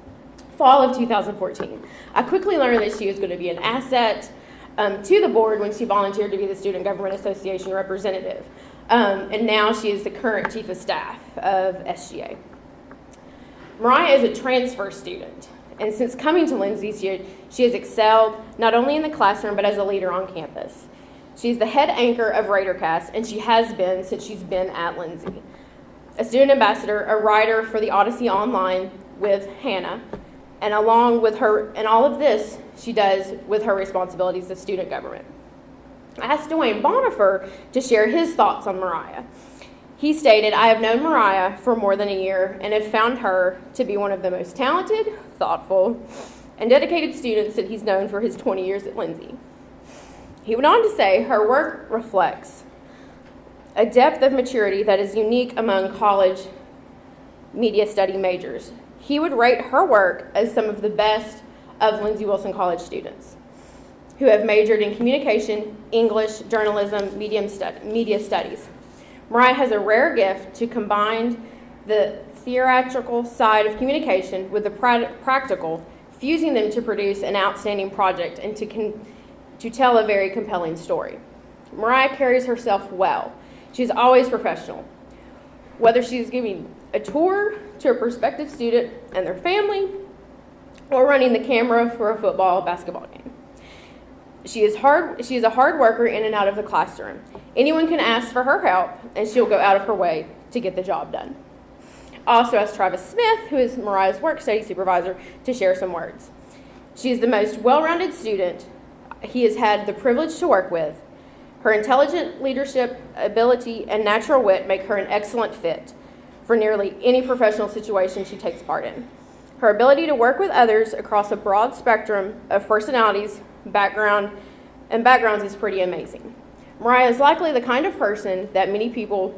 fall of 2014. I quickly learned that she was going to be an asset to the board when she volunteered to be the Student Government Association representative. And now she is the current Chief of Staff of SGA. Mariah is a transfer student, and since coming to Lindsey, she has excelled not only in the classroom but as a leader on campus. She's the head anchor of RaiderCast, and she has been since she's been at Lindsey. A student ambassador, a writer for the Odyssey Online with Hannah, and along with her, and all of this she does with her responsibilities as student government. I asked Dwayne Bonifer to share his thoughts on Mariah. He stated, "I have known Mariah for more than a year and have found her to be one of the most talented, thoughtful, and dedicated students that he's known for his 20 years at Lindsey." He went on to say her work reflects a depth of maturity that is unique among college media study majors. He would rate her work as some of the best of Lindsey Wilson College students who have majored in communication, English, journalism, media studies. Mariah has a rare gift to combine the theatrical side of communication with the practical, fusing them to produce an outstanding project and to tell a very compelling story. Mariah carries herself well. She's always professional. Whether she's giving a tour to a prospective student and their family, or running the camera for a football or basketball game. She is a hard worker in and out of the classroom. Anyone can ask for her help, and she'll go out of her way to get the job done. Also asked Travis Smith, who is Mariah's work study supervisor, to share some words. She is the most well-rounded student he has had the privilege to work with. Her intelligent leadership, ability, and natural wit make her an excellent fit for nearly any professional situation she takes part in. Her ability to work with others across a broad spectrum of personalities, backgrounds is pretty amazing. Mariah is likely the kind of person that many people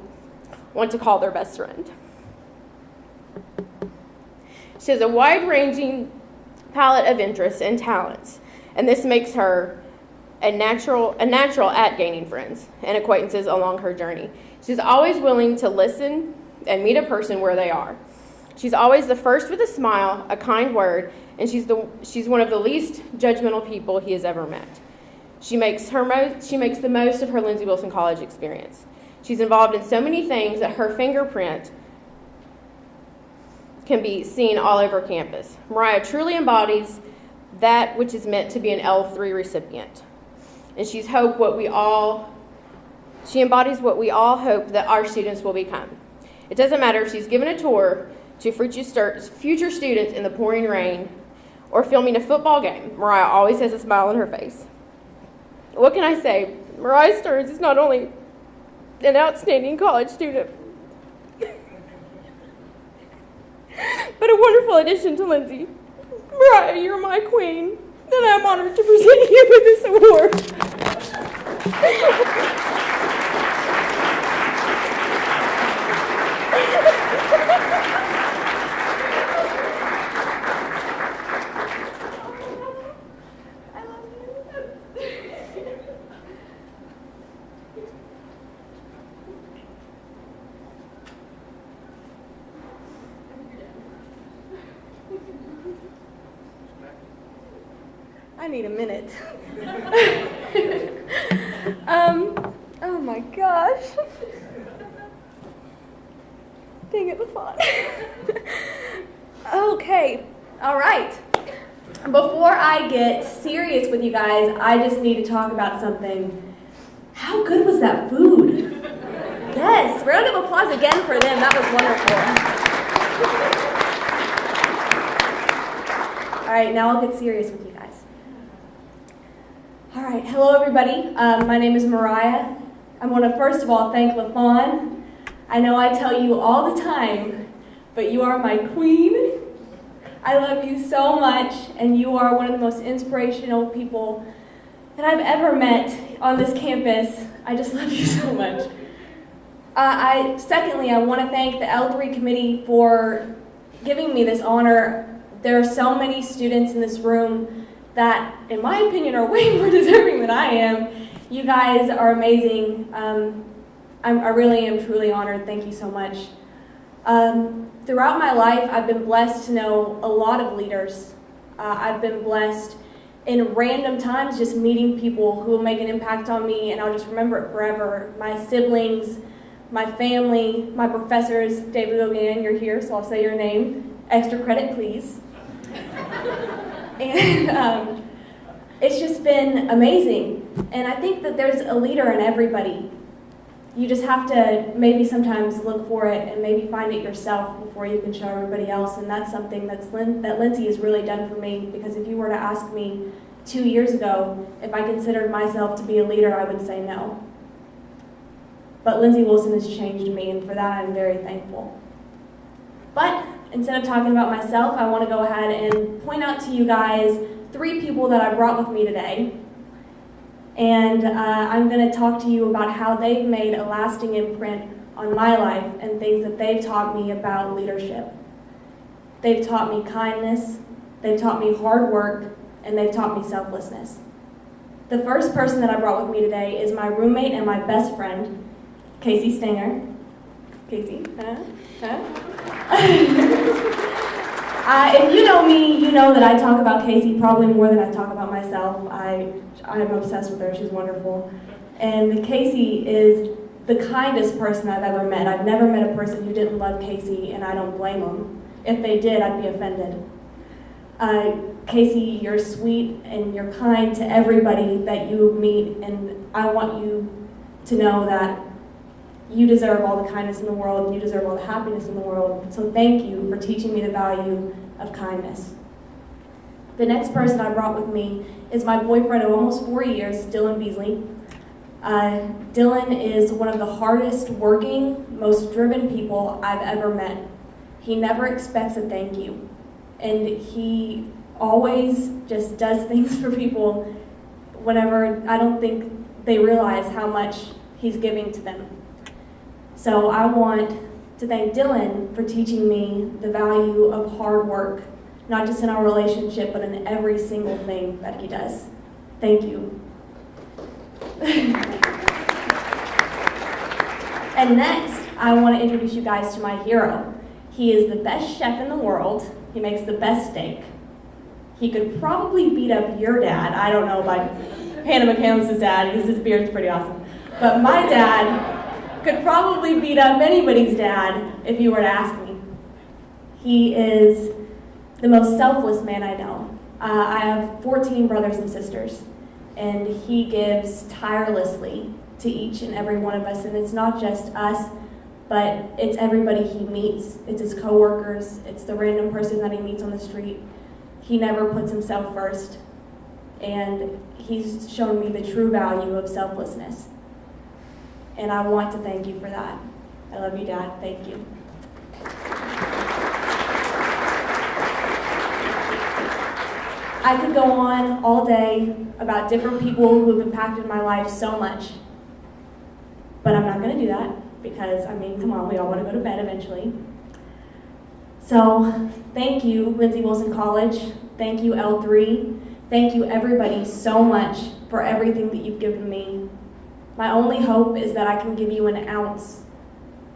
want to call their best friend. She has a wide-ranging palette of interests and talents, and this makes her a natural at gaining friends and acquaintances along her journey. She's always willing to listen and meet a person where they are. She's always the first with a smile, a kind word, and she's one of the least judgmental people he has ever met. She makes the most of her Lindsey Wilson College experience. She's involved in so many things that her fingerprint can be seen all over campus. Mariah truly embodies that which is meant to be an L3 recipient. And she embodies what we all hope that our students will become. It doesn't matter if she's given a tour to future students in the pouring rain or filming a football game. Mariah always has a smile on her face. What can I say? Mariah Stearns is not only an outstanding college student, but a wonderful addition to Lindsey. Mariah, you're my queen, and I'm honored to present you with this award. I need a minute. Oh my gosh. Dang it, the font. Okay, all right. Before I get serious with you guys, I just need to talk about something. How good was that food? Yes, round of applause again for them. That was wonderful. All right, now I'll get serious with you guys. All right, hello everybody. My name is Mariah. I want to first of all thank LaFawn. I know I tell you all the time, but you are my queen. I love you so much, and you are one of the most inspirational people that I've ever met on this campus. I just love you so much. Secondly, I want to thank the L3 committee for giving me this honor. There are so many students in this room that, in my opinion, are way more deserving than I am. You guys are amazing. I really am truly honored. Thank you so much. Throughout my life, I've been blessed to know a lot of leaders. I've been blessed in random times just meeting people who will make an impact on me, and I'll just remember it forever. My siblings, my family, my professors. David O'Gann, you're here, so I'll say your name. Extra credit, please. And it's just been amazing. And I think that there's a leader in everybody. You just have to maybe sometimes look for it and maybe find it yourself before you can show everybody else. And that's something that Lindsey has really done for me, because if you were to ask me 2 years ago if I considered myself to be a leader, I would say no. But Lindsey Wilson has changed me, and for that I'm very thankful. But instead of talking about myself, I want to go ahead and point out to you guys 3 people that I brought with me today. And I'm going to talk to you about how they've made a lasting imprint on my life and things that they've taught me about leadership. They've taught me kindness, they've taught me hard work, and they've taught me selflessness. The first person that I brought with me today is my roommate and my best friend, Casey Stinger. Casey, if you know me, you know that I talk about Casey probably more than I talk about myself. I'm obsessed with her, she's wonderful. And Casey is the kindest person I've ever met. I've never met a person who didn't love Casey, and I don't blame them. If they did, I'd be offended. Casey, you're sweet and you're kind to everybody that you meet, and I want you to know that you deserve all the kindness in the world, and you deserve all the happiness in the world. So thank you for teaching me the value of kindness. The next person I brought with me is my boyfriend of almost 4 years, Dylan Beasley. Dylan is one of the hardest working, most driven people I've ever met. He never expects a thank you, and he always just does things for people whenever I don't think they realize how much he's giving to them. So I want to thank Dylan for teaching me the value of hard work, not just in our relationship, but in every single thing that he does. Thank you. And next, I want to introduce you guys to my hero. He is the best chef in the world. He makes the best steak. He could probably beat up your dad. I don't know about Hannah McCandless's dad, because his beard's pretty awesome. But my dad could probably beat up anybody's dad if you were to ask me. He is the most selfless man I know. I have 14 brothers and sisters, and he gives tirelessly to each and every one of us, and it's not just us, but it's everybody he meets. It's his coworkers, it's the random person that he meets on the street. He never puts himself first, and he's shown me the true value of selflessness. And I want to thank you for that. I love you, Dad. Thank you. I could go on all day about different people who have impacted my life so much, but I'm not going to do that because, I mean, come on, we all want to go to bed eventually. So thank you, Lindsey Wilson College. Thank you, L3. Thank you, everybody, so much for everything that you've given me. My only hope is that I can give you an ounce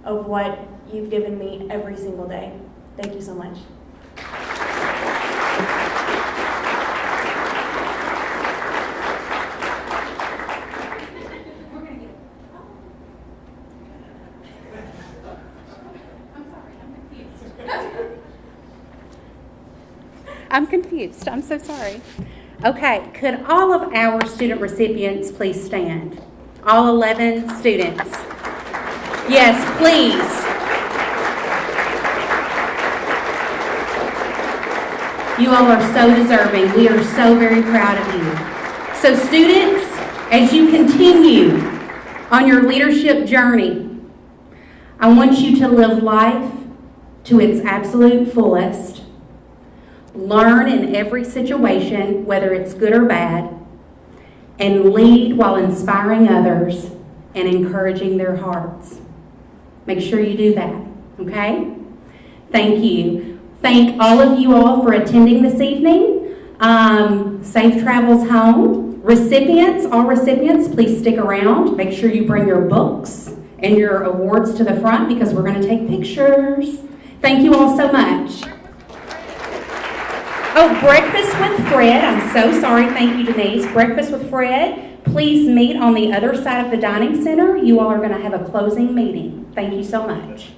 of what you've given me every single day. Thank you so much. I'm confused. I'm so sorry. Okay, could all of our student recipients please stand? All 11 students. Yes, please. You all are so deserving. We are so very proud of you. So students, as you continue on your leadership journey, I want you to live life to its absolute fullest. Learn in every situation, whether it's good or bad, and lead while inspiring others and encouraging their hearts. Make sure you do that, okay? Thank you. Thank all of you all for attending this evening. Safe travels home. Recipients, all recipients, please stick around. Make sure you bring your books and your awards to the front because we're going to take pictures. Thank you all so much. Oh, breakfast with Fred. I'm so sorry. Thank you, Denise. Breakfast with Fred. Please meet on the other side of the dining center. You all are going to have a closing meeting. Thank you so much.